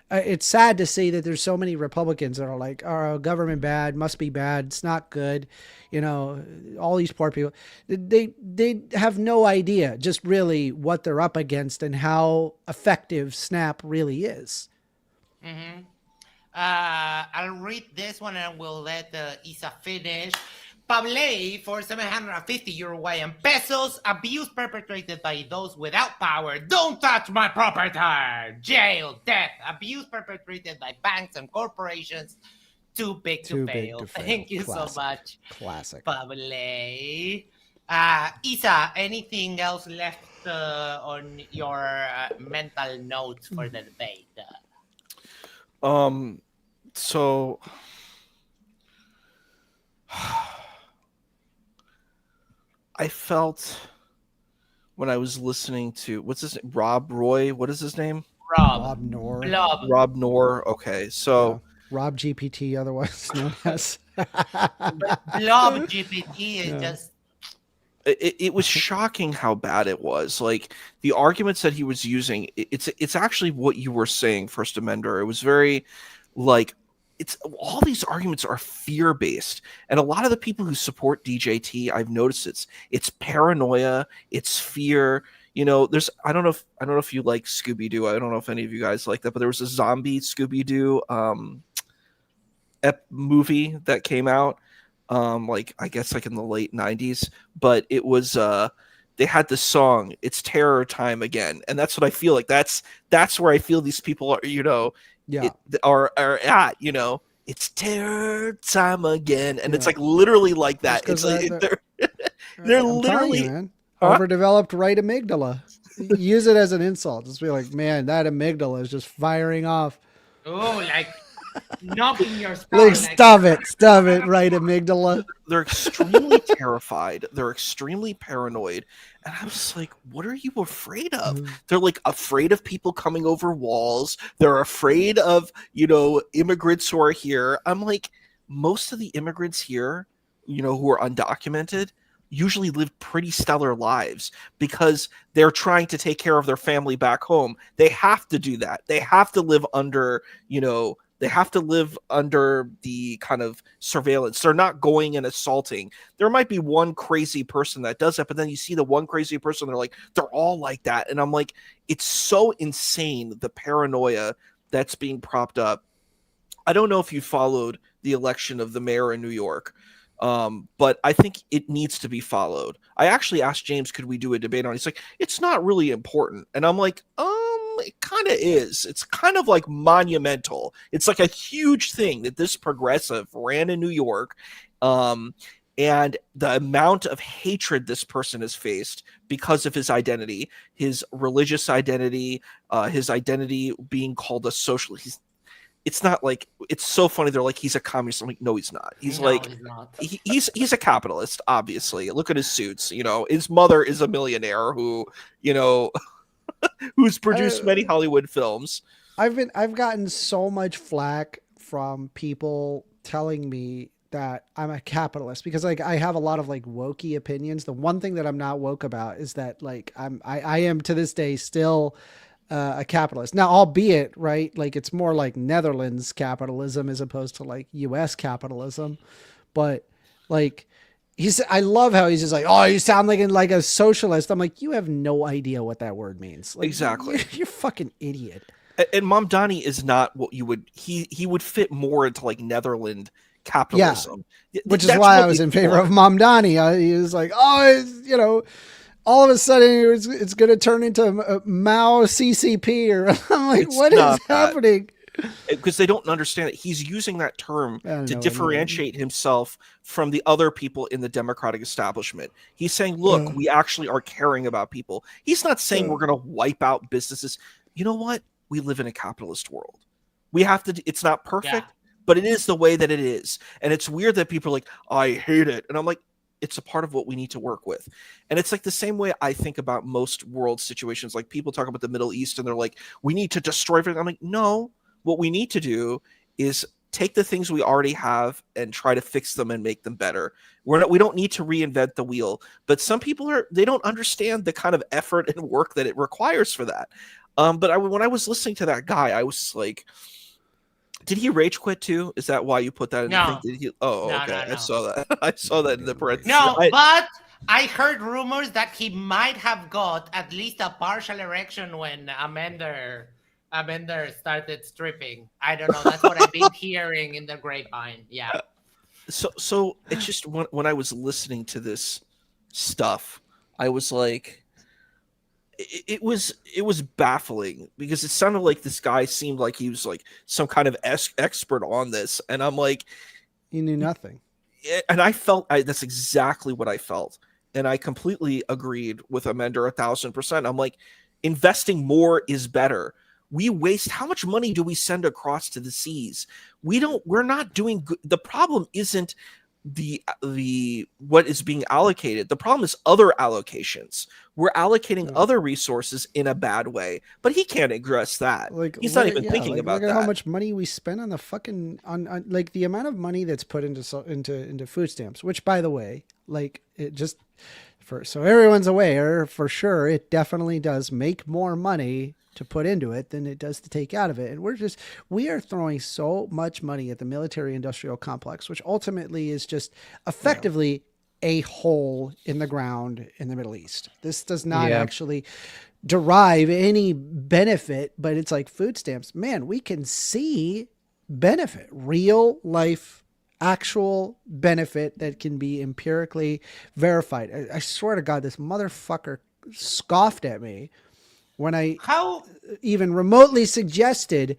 it's sad to see that there's so many Republicans that are like, oh, government bad, must be bad, it's not good. All these poor people, they have no idea just really what they're up against and how effective Snap really is. Mm-hmm. I'll read this one and we'll let Isa finish. Pable for 750 Uruguayan pesos. Abuse perpetrated by those without power. Don't touch my property. Jail, death. Abuse perpetrated by banks and corporations. Too big to fail. Thank you so much. Classic. Pable. Isa, anything else left on your mental notes for the debate? So I felt when I was listening to, what's his name? Rob Roy. What is his name? Rob Noerr. Rob Noerr. Okay. So Rob GPT, otherwise known as Blob GPT is just. It was shocking how bad it was. The arguments that he was using, it's actually what you were saying, 1stAmender. It was very it's all these arguments are fear-based, and a lot of the people who support DJT, I've noticed it's paranoia, it's fear. There's I don't know if you like Scooby-Doo. I don't know if any of you guys like that, but there was a zombie Scooby-Doo movie that came out I guess in the late 90s, but it was they had this song, it's terror time again, and that's what I feel like. That's where I feel these people are, are at, it's terror time again, and it's literally like that. It's they're literally overdeveloped right amygdala. Use it as an insult. Just be like, man, that amygdala is just firing off. Oh, knocking your spine. Stop it, right amygdala. They're extremely terrified. They're extremely paranoid. And I was like, what are you afraid of? They're afraid of people coming over walls. They're afraid of, immigrants who are here. I'm like, most of the immigrants here, who are undocumented, usually live pretty stellar lives because they're trying to take care of their family back home. They have to do that. They have to live under, they have to live under the kind of surveillance. They're not going and assaulting. There might be one crazy person that does that, but then you see the one crazy person, they're all like that. And I'm like, it's so insane, the paranoia that's being propped up. I don't know if you followed the election of the mayor in New York, but I think it needs to be followed. I actually asked James, could we do a debate on it? He's like, it's not really important. And I'm like, it kind of is. It's kind of monumental. It's a huge thing that this progressive ran in New York. and the amount of hatred this person has faced because of his identity, his religious identity, his identity being called a socialist. It's not like, it's so funny. They're like, he's a communist. I'm like, no, he's not. He's like, he's not. He's a capitalist, obviously. Look at his suits. You know, his mother is a millionaire who, you know, who's produced many Hollywood films. I've gotten so much flack from people telling me that I'm a capitalist because like I have a lot of like wokey opinions. The one thing that I'm not woke about is that like I am to this day still a capitalist. Now, albeit, right, like it's more like Netherlands capitalism as opposed to like US capitalism. But like I love how he's just like, oh, you sound like a socialist. I'm like, you have no idea what that word means. Like, Exactly. You're fucking idiot. And Mamdani is not what you would, he would fit more into like Netherland capitalism. Which is why I was in favor of Mamdani. He was like, oh, you know, all of a sudden it's going to turn into Mao CCP, or I'm like, what is happening? Because they don't understand that he's using that term to differentiate himself from the other people in the democratic establishment. He's saying, look, we actually are caring about people. He's not saying we're going to wipe out businesses. You know what? We live in a capitalist world. We have to, it's not perfect, but it is the way that it is. And it's weird that people are like, I hate it. And I'm like, it's a part of what we need to work with. And it's like the same way I think about most world situations. Like people talk about the Middle East and they're like, we need to destroy everything. I'm like, no, what we need to do is take the things we already have and try to fix them and make them better. We don't need to reinvent the wheel, but some people they don't understand the kind of effort and work that it requires for that. But when I was listening to that guy, I was like, did he rage quit too? Is that why you put that in the thing? Did he? Oh, No, okay. no. I saw that. I saw that in the parentheses. No, but I heard rumors that he might have got at least a partial erection when Amender started stripping. I don't know. That's what I've been hearing in the grapevine. Yeah. So it's just when I was listening to this stuff, I was like, it was baffling because it sounded like this guy seemed like he was like some kind of expert on this, and I'm like, he knew nothing. And I felt that's exactly what I felt, and I completely agreed with Amender 1,000%. I'm like, investing more is better. We waste, how much money do we send across to the seas? We're not doing good. The problem isn't the what is being allocated. The problem is other allocations. We're allocating other resources in a bad way, but he can't address that. Like he's not even thinking about that. Look at how much money we spend on the fucking on like the amount of money that's put into food stamps. Which, by the way, like it just so everyone's aware, for sure, it definitely does make more money to put into it than it does to take out of it. And we are throwing so much money at the military industrial complex, which ultimately is just effectively a hole in the ground in the Middle East. This does not actually derive any benefit, but it's like food stamps. Man, we can see benefit, real life, actual benefit that can be empirically verified. I swear to God, this motherfucker scoffed at me when I even remotely suggested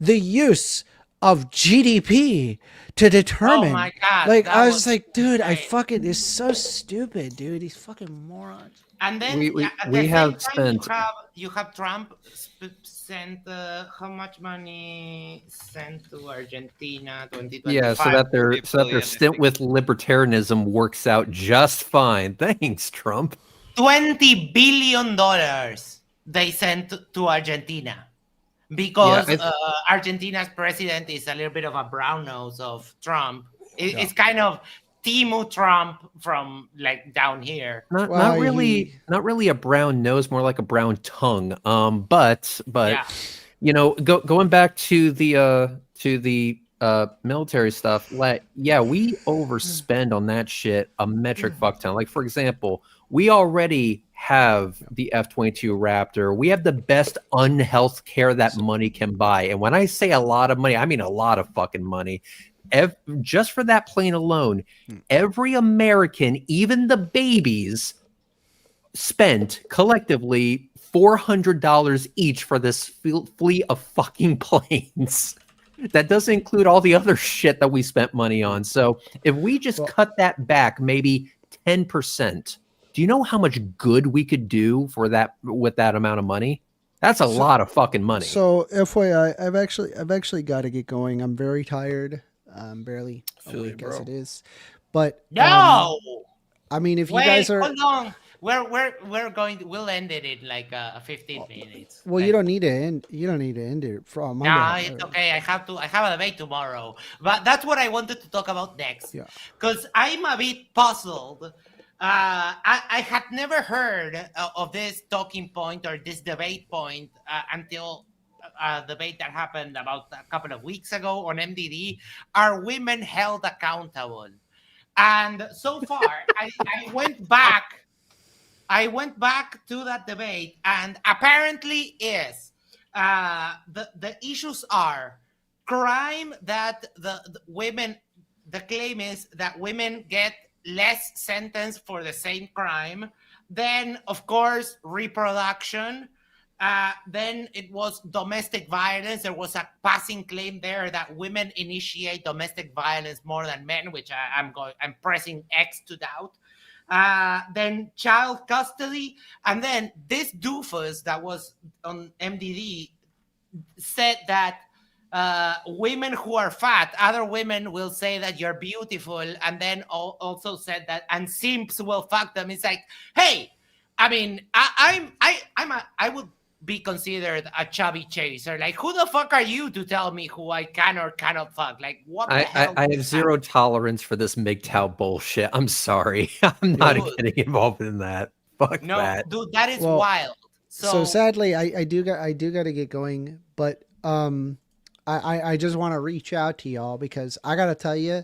the use of GDP to determine. Oh my God, like I was like, dude, great. I fucking is so stupid, dude. These fucking morons. And then we have spent. You have Trump sent how much money sent to Argentina 2025? Yeah, so that their stint with libertarianism works out just fine. Thanks, Trump. $20 billion they sent to Argentina because Argentina's president is a little bit of a brown nose of Trump. It's kind of Timu Trump from like down here. Not really a brown nose, more like a brown tongue. But you know, going back to the military stuff, we overspend on that shit a metric fuck ton. Like for example, we already have the F-22 Raptor. We have the best unhealth care that money can buy. And when I say a lot of money, I mean a lot of fucking money. Just for that plane alone, every American, even the babies, spent collectively $400 each for this fleet of fucking planes. That doesn't include all the other shit that we spent money on. So if we just cut that back maybe 10%, do you know how much good we could do for that with that amount of money? That's a lot of fucking money. So FYI, I've actually got to get going. I'm very tired. I'm barely Feel you, awake as bro. it is. But No. I mean, if Wait, you guys are, hold on. We'll end it in like 15 minutes. well, you don't need to end. You don't need to end it from Monday. Nah, it's okay. I have a debate tomorrow, but that's what I wanted to talk about next. Yeah. Because I'm a bit puzzled. I had never heard of this talking point or this debate point until a debate that happened about a couple of weeks ago on MDD. Are women held accountable? And so far, I went back to that debate, and apparently is the issues are crime that the women. The claim is that women get less sentence for the same crime. Then, of course, reproduction. Then it was domestic violence. There was a passing claim there that women initiate domestic violence more than men, which I'm pressing X to doubt. Then child custody, and then this doofus that was on MDD said that women who are fat, other women will say that you're beautiful, and then also said that, and simps will fuck them. It's like, hey, I mean, I would be considered a chubby chaser. Like, who the fuck are you to tell me who I can or cannot fuck? Like, what the hell? I have zero tolerance for this MGTOW bullshit. I'm sorry. I'm not getting involved in that. Fuck that. Dude, that is wild. So sadly, I do got to get going, but I just want to reach out to y'all because I gotta tell you,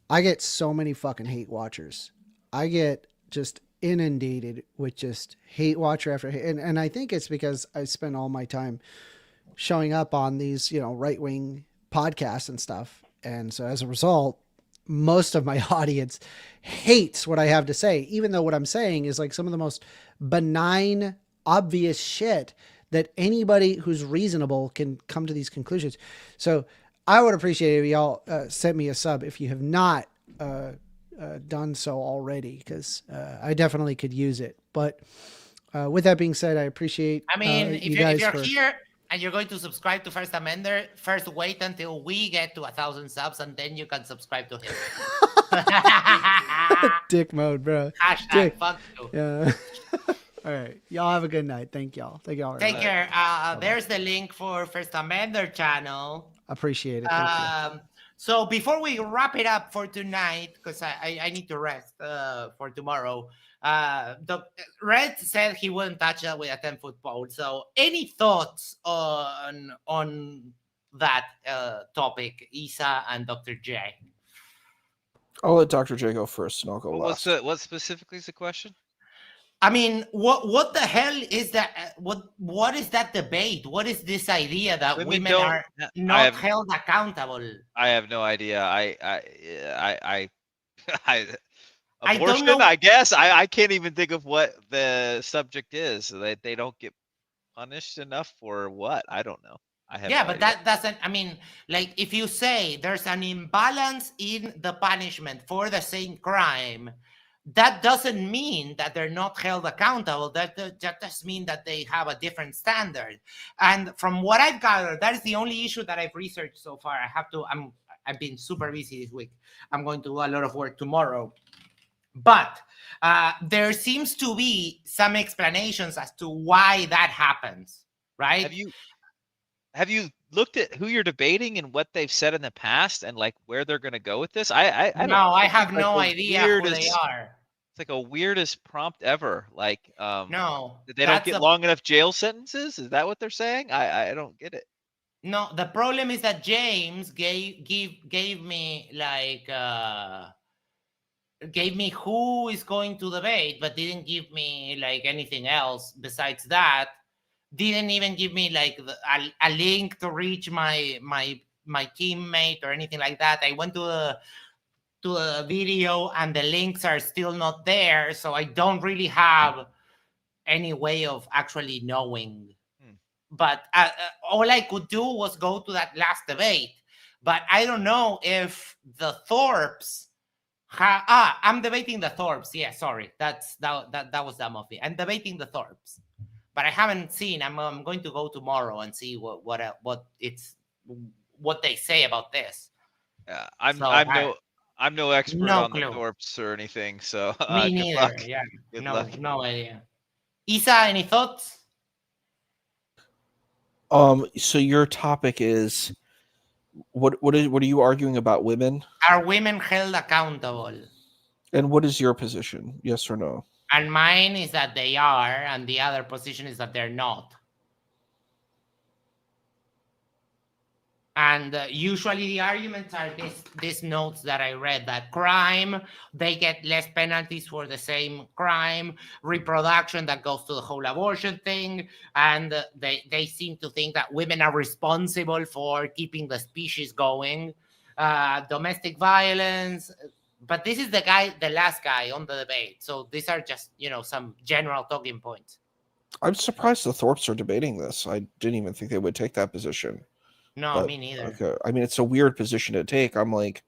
I get so many fucking hate watchers. I get just inundated with just hate watcher after hate, and I think it's because I spend all my time showing up on these right wing podcasts and stuff, and so as a result, most of my audience hates what I have to say, even though what I'm saying is like some of the most benign, obvious shit that anybody who's reasonable can come to these conclusions. So I would appreciate it if y'all sent me a sub if you have not done so already, because I definitely could use it. But with that being said, I appreciate. I mean, if you're for... here and you're going to subscribe to 1stAmender, first wait until we get to 1,000 subs, and then you can subscribe to him. Dick mode, bro. Hashtag Dick. fuck you. Yeah. All right. Y'all have a good night. Thank y'all. Thank y'all. Take care. There's the link for 1stAmender channel. Appreciate it. Thank you. So before we wrap it up for tonight, because I need to rest for tomorrow, Red said he wouldn't touch that with a 10-foot pole. So any thoughts on that topic, Isa and Dr. J? I'll let Dr. J go first, and I'll go last. What specifically is the question? I mean, what the hell is that? What is that debate? What is this idea that women are not held accountable? I have no idea. don't Abortion, know. I guess. I can't even think of what the subject is. They don't get punished enough for what? I don't know. But that doesn't. I mean, like if you say there's an imbalance in the punishment for the same crime, that doesn't mean that they're not held accountable. That just means that they have a different standard. And from what I've gathered, that is the only issue that I've researched so far. I've been super busy this week. I'm going to do a lot of work tomorrow. But there seems to be some explanations as to why that happens, right? Have you looked at who you're debating and what they've said in the past and like where they're going to go with this? I have no idea who they are. It's like a weirdest prompt ever. Like, no, they don't get long enough jail sentences. Is that what they're saying? I don't get it. No, the problem is that James gave me like gave me who is going to debate, but didn't give me like anything else besides that. Didn't even give me like a link to reach my teammate or anything like that. I went to a video and the links are still not there, so I don't really have any way of actually knowing but all I could do was go to that last debate. But I don't know if the Thorpes. I'm debating the Thorpes. Yeah, sorry, that was dumb of me. I'm debating the Thorpes, but I haven't seen. I'm going to go tomorrow and see what they say about this. Yeah, So I'm no expert no on the clue. Thorpes or anything, so Me good neither. luck. Yeah, Good luck. no idea. Isa, any thoughts? So your topic is what are you arguing about women? Are women held accountable? And what is your position? Yes or no? And mine is that they are, and the other position is that they're not. And usually the arguments are these notes that I read, that crime, they get less penalties for the same crime, reproduction, that goes to the whole abortion thing, and they seem to think that women are responsible for keeping the species going, domestic violence. But this is the last guy on the debate. So these are just, some general talking points. I'm surprised the Thorpes are debating this. I didn't even think they would take that position. No, But, me neither. Okay. I mean, it's a weird position to take. I'm like,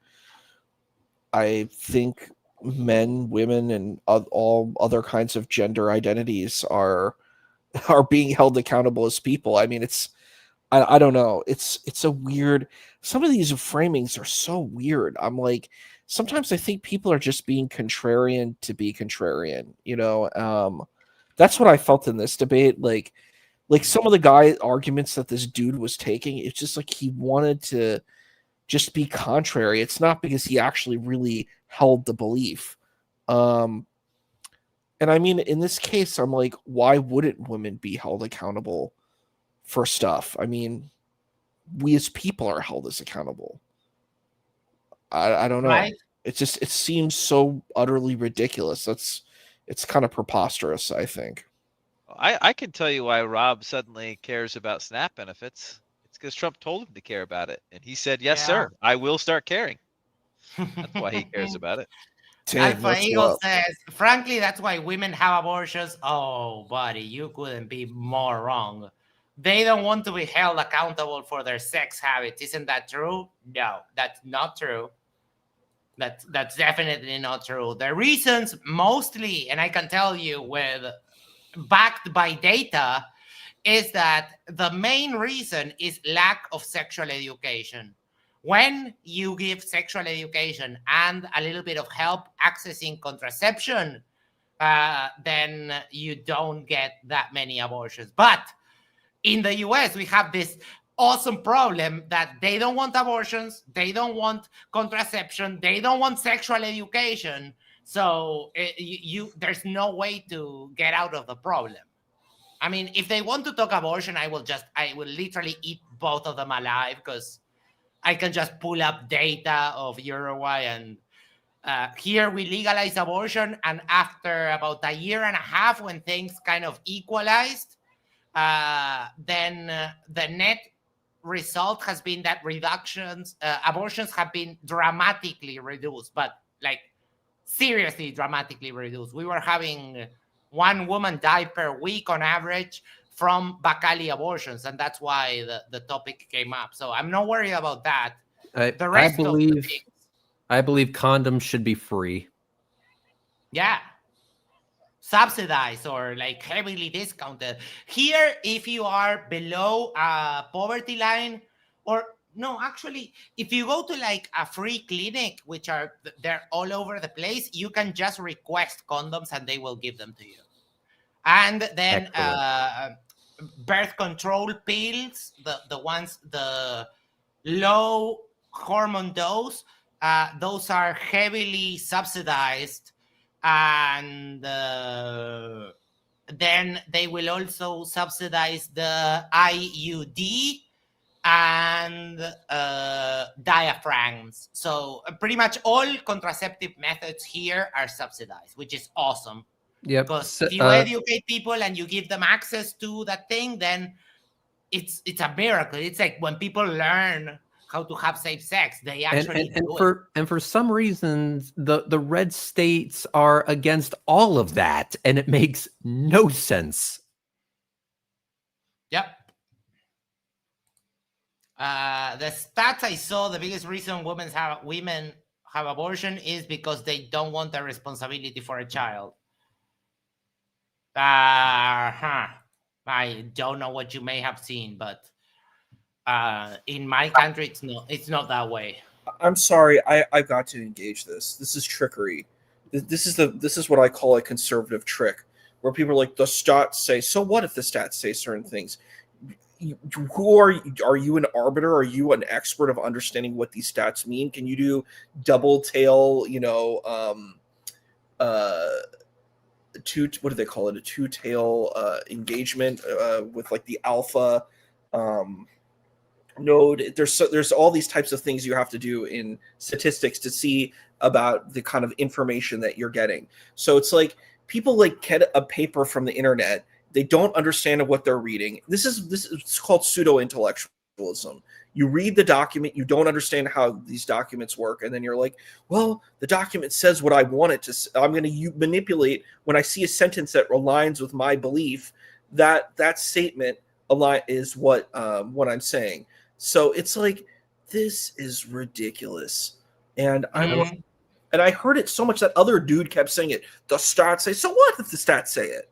I think men, women, and all other kinds of gender identities are being held accountable as people. I mean, I don't know. It's a weird. Some of these framings are so weird. I'm like, sometimes I think people are just being contrarian to be contrarian. That's what I felt in this debate. Like some of the arguments that this dude was taking, it's just like he wanted to just be contrary. It's not because he actually really held the belief. And I mean, in this case, I'm like, why wouldn't women be held accountable for stuff? I mean, we as people are held as accountable. I don't know. Right? It seems so utterly ridiculous. It's kind of preposterous, I think. I can tell you why Rob suddenly cares about SNAP benefits. It's because Trump told him to care about it, and he said, "Yes, sir, I will start caring." That's why he cares about it. Dang, Alpha that's Eagle rough. says, frankly, that's why women have abortions. Oh, buddy, you couldn't be more wrong. They don't want to be held accountable for their sex habits. Isn't that true? No, that's not true. That's definitely not true. The reasons mostly, and I can tell you with backed by data, is that the main reason is lack of sexual education. When you give sexual education and a little bit of help accessing contraception, then you don't get that many abortions. But in the US, we have this awesome problem that they don't want abortions, they don't want contraception, they don't want sexual education. So there's no way to get out of the problem. I mean, if they want to talk abortion, I will literally eat both of them alive, because I can just pull up data of Uruguay, and here we legalized abortion, and after about a year and a half, when things kind of equalized, then the net result has been that abortions have been dramatically reduced, but like seriously dramatically reduced. We were having one woman die per week on average from Bacali abortions, and that's why the topic came up. So I'm not worried about that. I believe condoms should be free. Yeah. Subsidized or like heavily discounted. Here, if you are below a poverty line, or no, actually, if you go to like a free clinic, which they're all over the place, you can just request condoms and they will give them to you. And then birth control pills, the low hormone dose, those are heavily subsidized. And then they will also subsidize the IUD and diaphragms. So pretty much all contraceptive methods here are subsidized, which is awesome. Yep. Because if you educate people and you give them access to that thing, then it's a miracle. It's like when people learn how to have safe sex, they actually do it. And for some reason, the red states are against all of that, and it makes no sense. Yep. The stats I saw, the biggest reason women have abortion is because they don't want the responsibility for a child. I don't know what you may have seen, but in my country, it's not that way. I'm sorry, I've got to engage this. This is trickery. This is what I call a conservative trick, where people are like, the stats say. So what if the stats say certain things? Who are you? Are you an arbiter? Are you an expert of understanding what these stats mean? Can you do double tail? What do they call it? A two-tail engagement with like the alpha node. There's all these types of things you have to do in statistics to see about the kind of information that you're getting. So it's like people like get a paper from the internet. They don't understand what they're reading. This is called pseudo-intellectualism. You read the document, you don't understand how these documents work, and then you're like, well, the document says what I want it to. I'm going to manipulate when I see a sentence that aligns with my belief. That statement is what I'm saying. So it's like, this is ridiculous, and and I heard it so much that other dude kept saying it. The stats say. So what if the stats say it?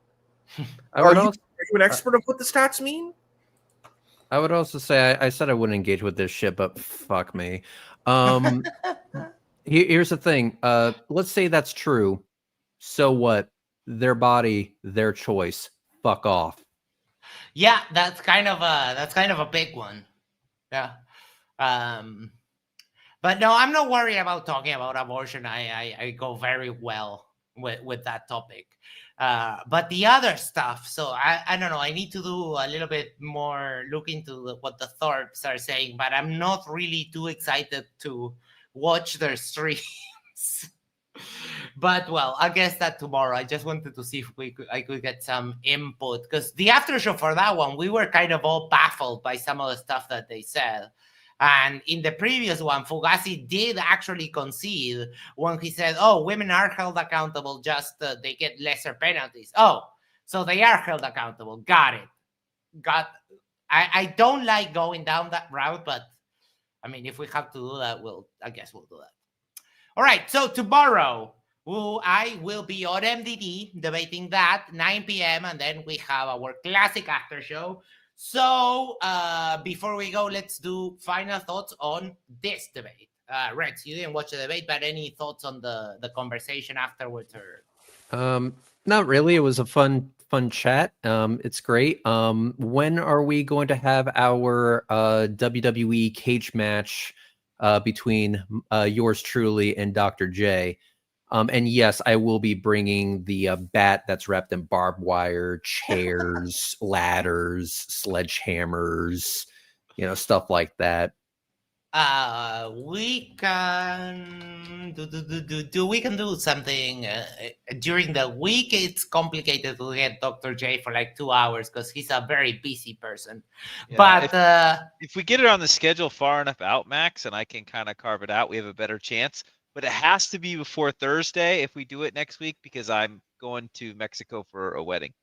Are you an expert of what the stats mean? I would also say I said I wouldn't engage with this shit, but fuck me. Here's the thing. Let's say that's true. So what? Their body, their choice. Fuck off. Yeah, that's kind of a big one. Yeah. But no, I'm not worried about talking about abortion. I go very well with that topic. But the other stuff, so I don't know. I need to do a little bit more look into what the Thorpes are saying, but I'm not really too excited to watch their streams. But well, I guess that tomorrow. I just wanted to see if I could get some input, because the after show for that one, we were kind of all baffled by some of the stuff that they said. And in the previous one, Fugazi did actually concede when he said, oh, women are held accountable, just they get lesser penalties. Oh, so they are held accountable. Got it. I don't like going down that route, but I mean, if we have to do that, I guess we'll do that. All right, so tomorrow, I will be on MDD debating that, 9 p.m., and then we have our classic after show. So before we go, let's do final thoughts on this debate. Rex, you didn't watch the debate, but any thoughts on the conversation afterwards? Or not really. It was a fun chat. It's great. When are we going to have our WWE cage match between yours truly and Dr. J? And yes, I will be bringing the bat that's wrapped in barbed wire, chairs, ladders, sledgehammers, stuff like that. We can we can do something during the week. It's complicated to get Dr. J for like 2 hours because he's a very busy person. Yeah, but if we get it on the schedule far enough out, Max, and I can kind of carve it out, we have a better chance. But it has to be before Thursday if we do it next week, because I'm going to Mexico for a wedding.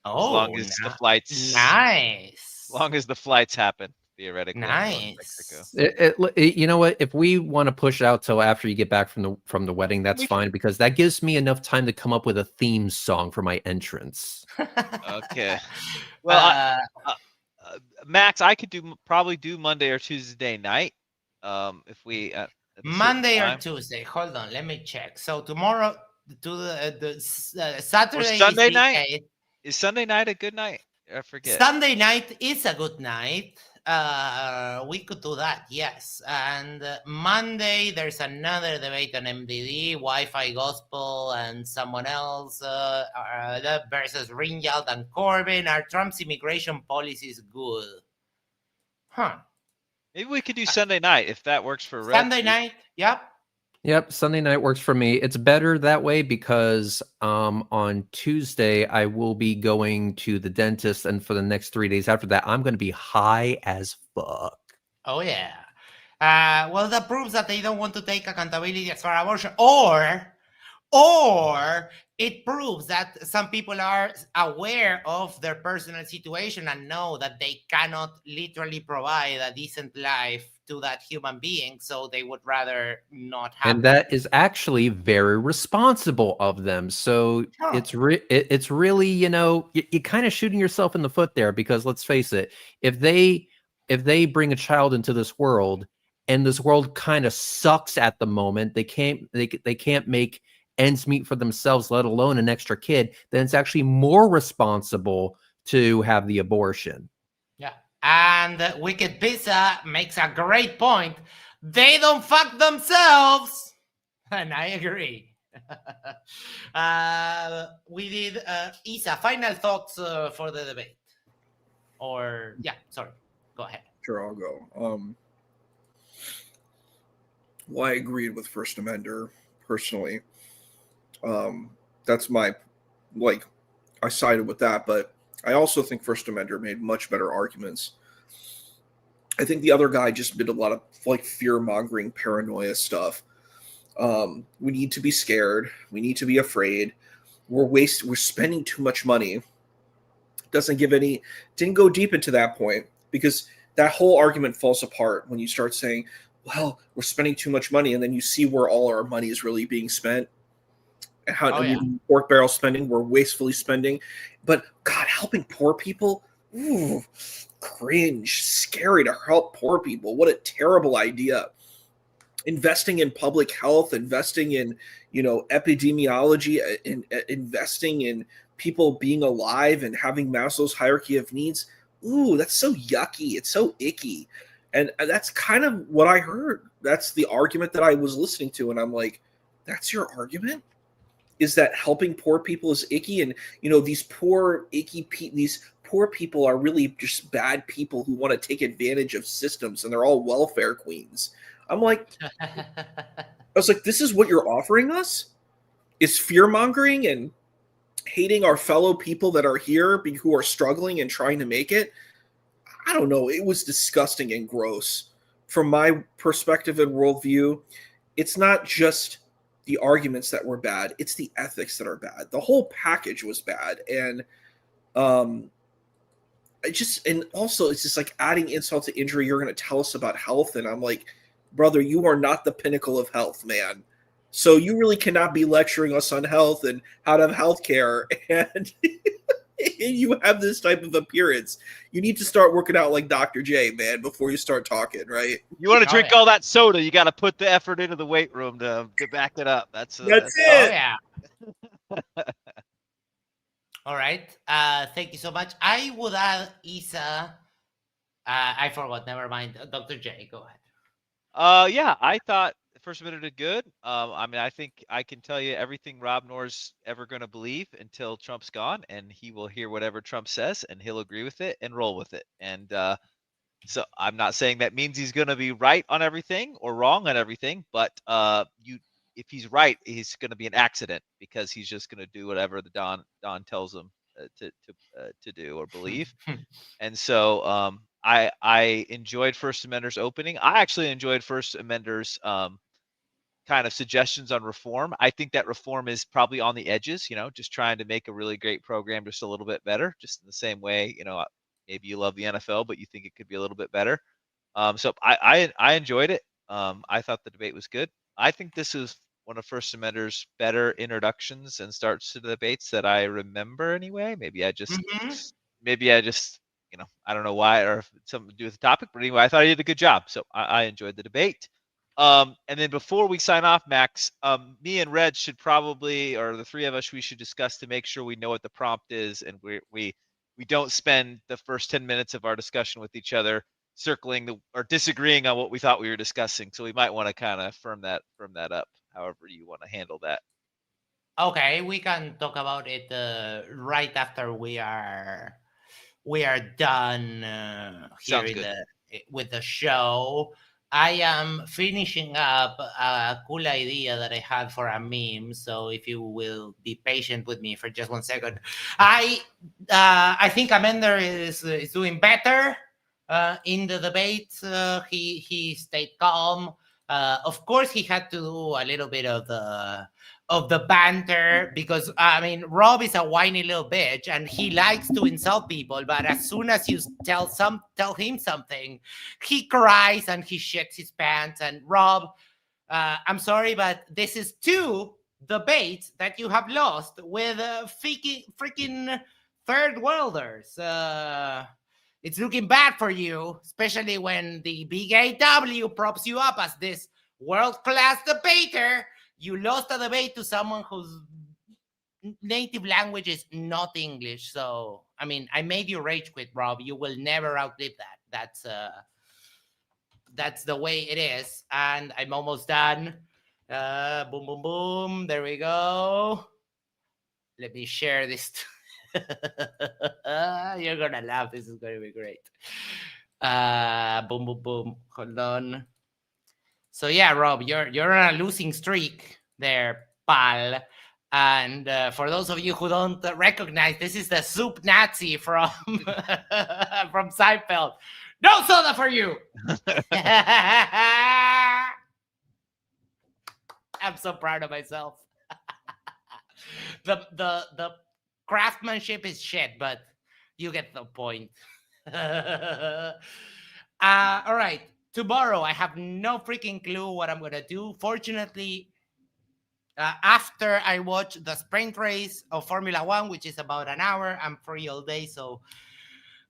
Oh, as long as the flights, nice. As long as the flights happen, theoretically. Nice. You know what? If we want to push it out till after you get back from the wedding, that's fine, because that gives me enough time to come up with a theme song for my entrance. Okay. Well, Max, I could probably do Monday or Tuesday night. If we Monday or Tuesday. Hold on, let me check. So tomorrow, to the Saturday, or Sunday night. Is Sunday night a good night? I forget. Sunday night is a good night. We could do that, yes. And Monday, there's another debate on MDD, Wi-Fi Gospel, and someone else versus Ringjald and Corbin. Are Trump's immigration policies good? Huh. Maybe we could do Sunday night if that works for Red. Sunday night, Yep, Sunday night works for me. It's better that way because on Tuesday I will be going to the dentist, and for the next 3 days after that, I'm going to be high as fuck. Oh yeah. Well, that proves that they don't want to take accountability as far as abortion, or it proves that some people are aware of their personal situation and know that they cannot literally provide a decent life to that human being, so they would rather not have And that. that is actually very responsible of them. So Sure. it's really, you're kind of shooting yourself in the foot there, because let's face it, if they bring a child into this world and this world kind of sucks at the moment, they can't make ends meet for themselves, let alone an extra kid, then it's actually more responsible to have the abortion. Yeah. And Wicked Pizza makes a great point. They don't fuck themselves. And I agree. We did, Isa, final thoughts for the debate. Or, yeah, sorry. Go ahead. Sure, I'll go. Well, I agreed with First Amender personally. That's my, I sided with that, but I also think First Amender made much better arguments. I think the other guy just did a lot of fear-mongering paranoia stuff. We need to be scared. We need to be afraid. We're spending too much money. Didn't go deep into that point, because that whole argument falls apart when you start saying, well, we're spending too much money, and then you see where all our money is really being spent. And how pork barrel spending, we're wastefully spending. But God, helping poor people, ooh, cringe, scary to help poor people. What a terrible idea. Investing in public health, investing in, epidemiology, investing in people being alive and having Maslow's hierarchy of needs. Ooh, that's so yucky. It's so icky. And that's kind of what I heard. That's the argument that I was listening to. And I'm like, that's your argument? Is that helping poor people is icky? And, these poor, these poor people are really just bad people who want to take advantage of systems, and they're all welfare queens. I'm like, I was like, this is what you're offering us? Is fear-mongering and hating our fellow people that are here who are struggling and trying to make it? I don't know. It was disgusting and gross. From my perspective and worldview, it's not just the arguments that were bad, it's the ethics that are bad. The whole package was bad. And also it's just like adding insult to injury. You're going to tell us about health, and I'm like, brother, you are not the pinnacle of health, man. So you really cannot be lecturing us on health and how to have health care, and you have this type of appearance. You need to start working out like Dr. J, man, before you start talking, right? You want to drink all that soda, you got to put the effort into the weight room to back it up. That's it. Oh, yeah. All right. Thank you so much. I would add, Isa. I forgot. Never mind. Dr. J, go ahead. Yeah, I thought First Amender did good. I think I can tell you everything Rob Noerr's ever going to believe until Trump's gone, and he will hear whatever Trump says, and he'll agree with it and roll with it. And so I'm not saying that means he's going to be right on everything or wrong on everything, but if he's right, he's going to be an accident, because he's just going to do whatever the Don tells him to do or believe. And so I enjoyed First Amender's opening. I actually enjoyed First Amender's kind of suggestions on reform. I think that reform is probably on the edges, just trying to make a really great program just a little bit better, just in the same way, maybe you love the NFL, but you think it could be a little bit better. So I enjoyed it. I thought the debate was good. I think this is one of First Amender's better introductions and starts to the debates that I remember anyway. Maybe I just, I don't know why, or if it's something to do with the topic, but anyway, I thought he did a good job. So I enjoyed the debate. And then before we sign off, Max, me and Red should probably, or the three of us, we should discuss to make sure we know what the prompt is, and we don't spend the first 10 minutes of our discussion with each other circling or disagreeing on what we thought we were discussing. So we might want to kind of firm that up, however you want to handle that. Okay, we can talk about it right after we are done here with the show. I am finishing up a cool idea that I had for a meme. So if you will be patient with me for just 1 second, I think Amender is doing better in the debate. He stayed calm. Of course, he had to do a little bit of of the banter, because I mean Rob is a whiny little bitch and he likes to insult people, but as soon as you tell him something, he cries and he shits his pants. And Rob, I'm sorry, but this is 2 debates that you have lost with freaking third worlders. It's looking bad for you, especially when the big AW props you up as this world-class debater. You lost a debate to someone whose native language is not English. So, I mean, I made you rage quit, Rob. You will never outlive that. That's the way it is. And I'm almost done. Boom, boom, boom. There we go. Let me share this. You're going to laugh. This is going to be great. Boom, boom, boom. Hold on. So yeah, Rob, you're on a losing streak there, pal. And for those of you who don't recognize, this is the soup Nazi from from Seinfeld. No soda for you. I'm so proud of myself. The craftsmanship is shit, but you get the point. All right. Tomorrow, I have no freaking clue what I'm going to do. Fortunately, after I watch the sprint race of Formula One, which is about an hour, I'm free all day. So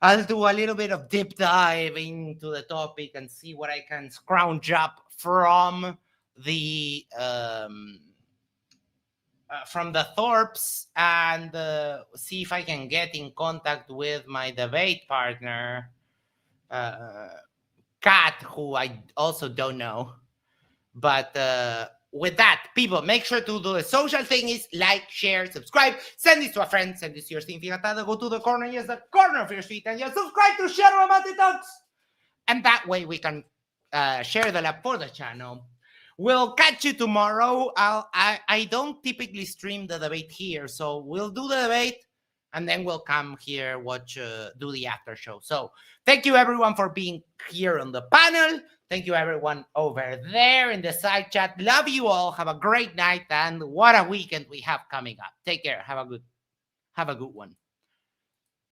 I'll do a little bit of deep dive into the topic and see what I can scrounge up from the Thorpes, and see if I can get in contact with my debate partner, Kat, who I also don't know. But with that, people, make sure to do the social thing is like, share, subscribe, send this to a friend, send this to your significant, go to the corner, yes, the corner of your street, and just subscribe to Yerba Mate Talks. And that way we can share the lab for the channel. We'll catch you tomorrow. I don't typically stream the debate here, so we'll do the debate and then we'll come here, do the after show. So thank you everyone for being here on the panel. Thank you everyone over there in the side chat. Love you all. Have a great night, and what a weekend we have coming up. Take care. Have a good one.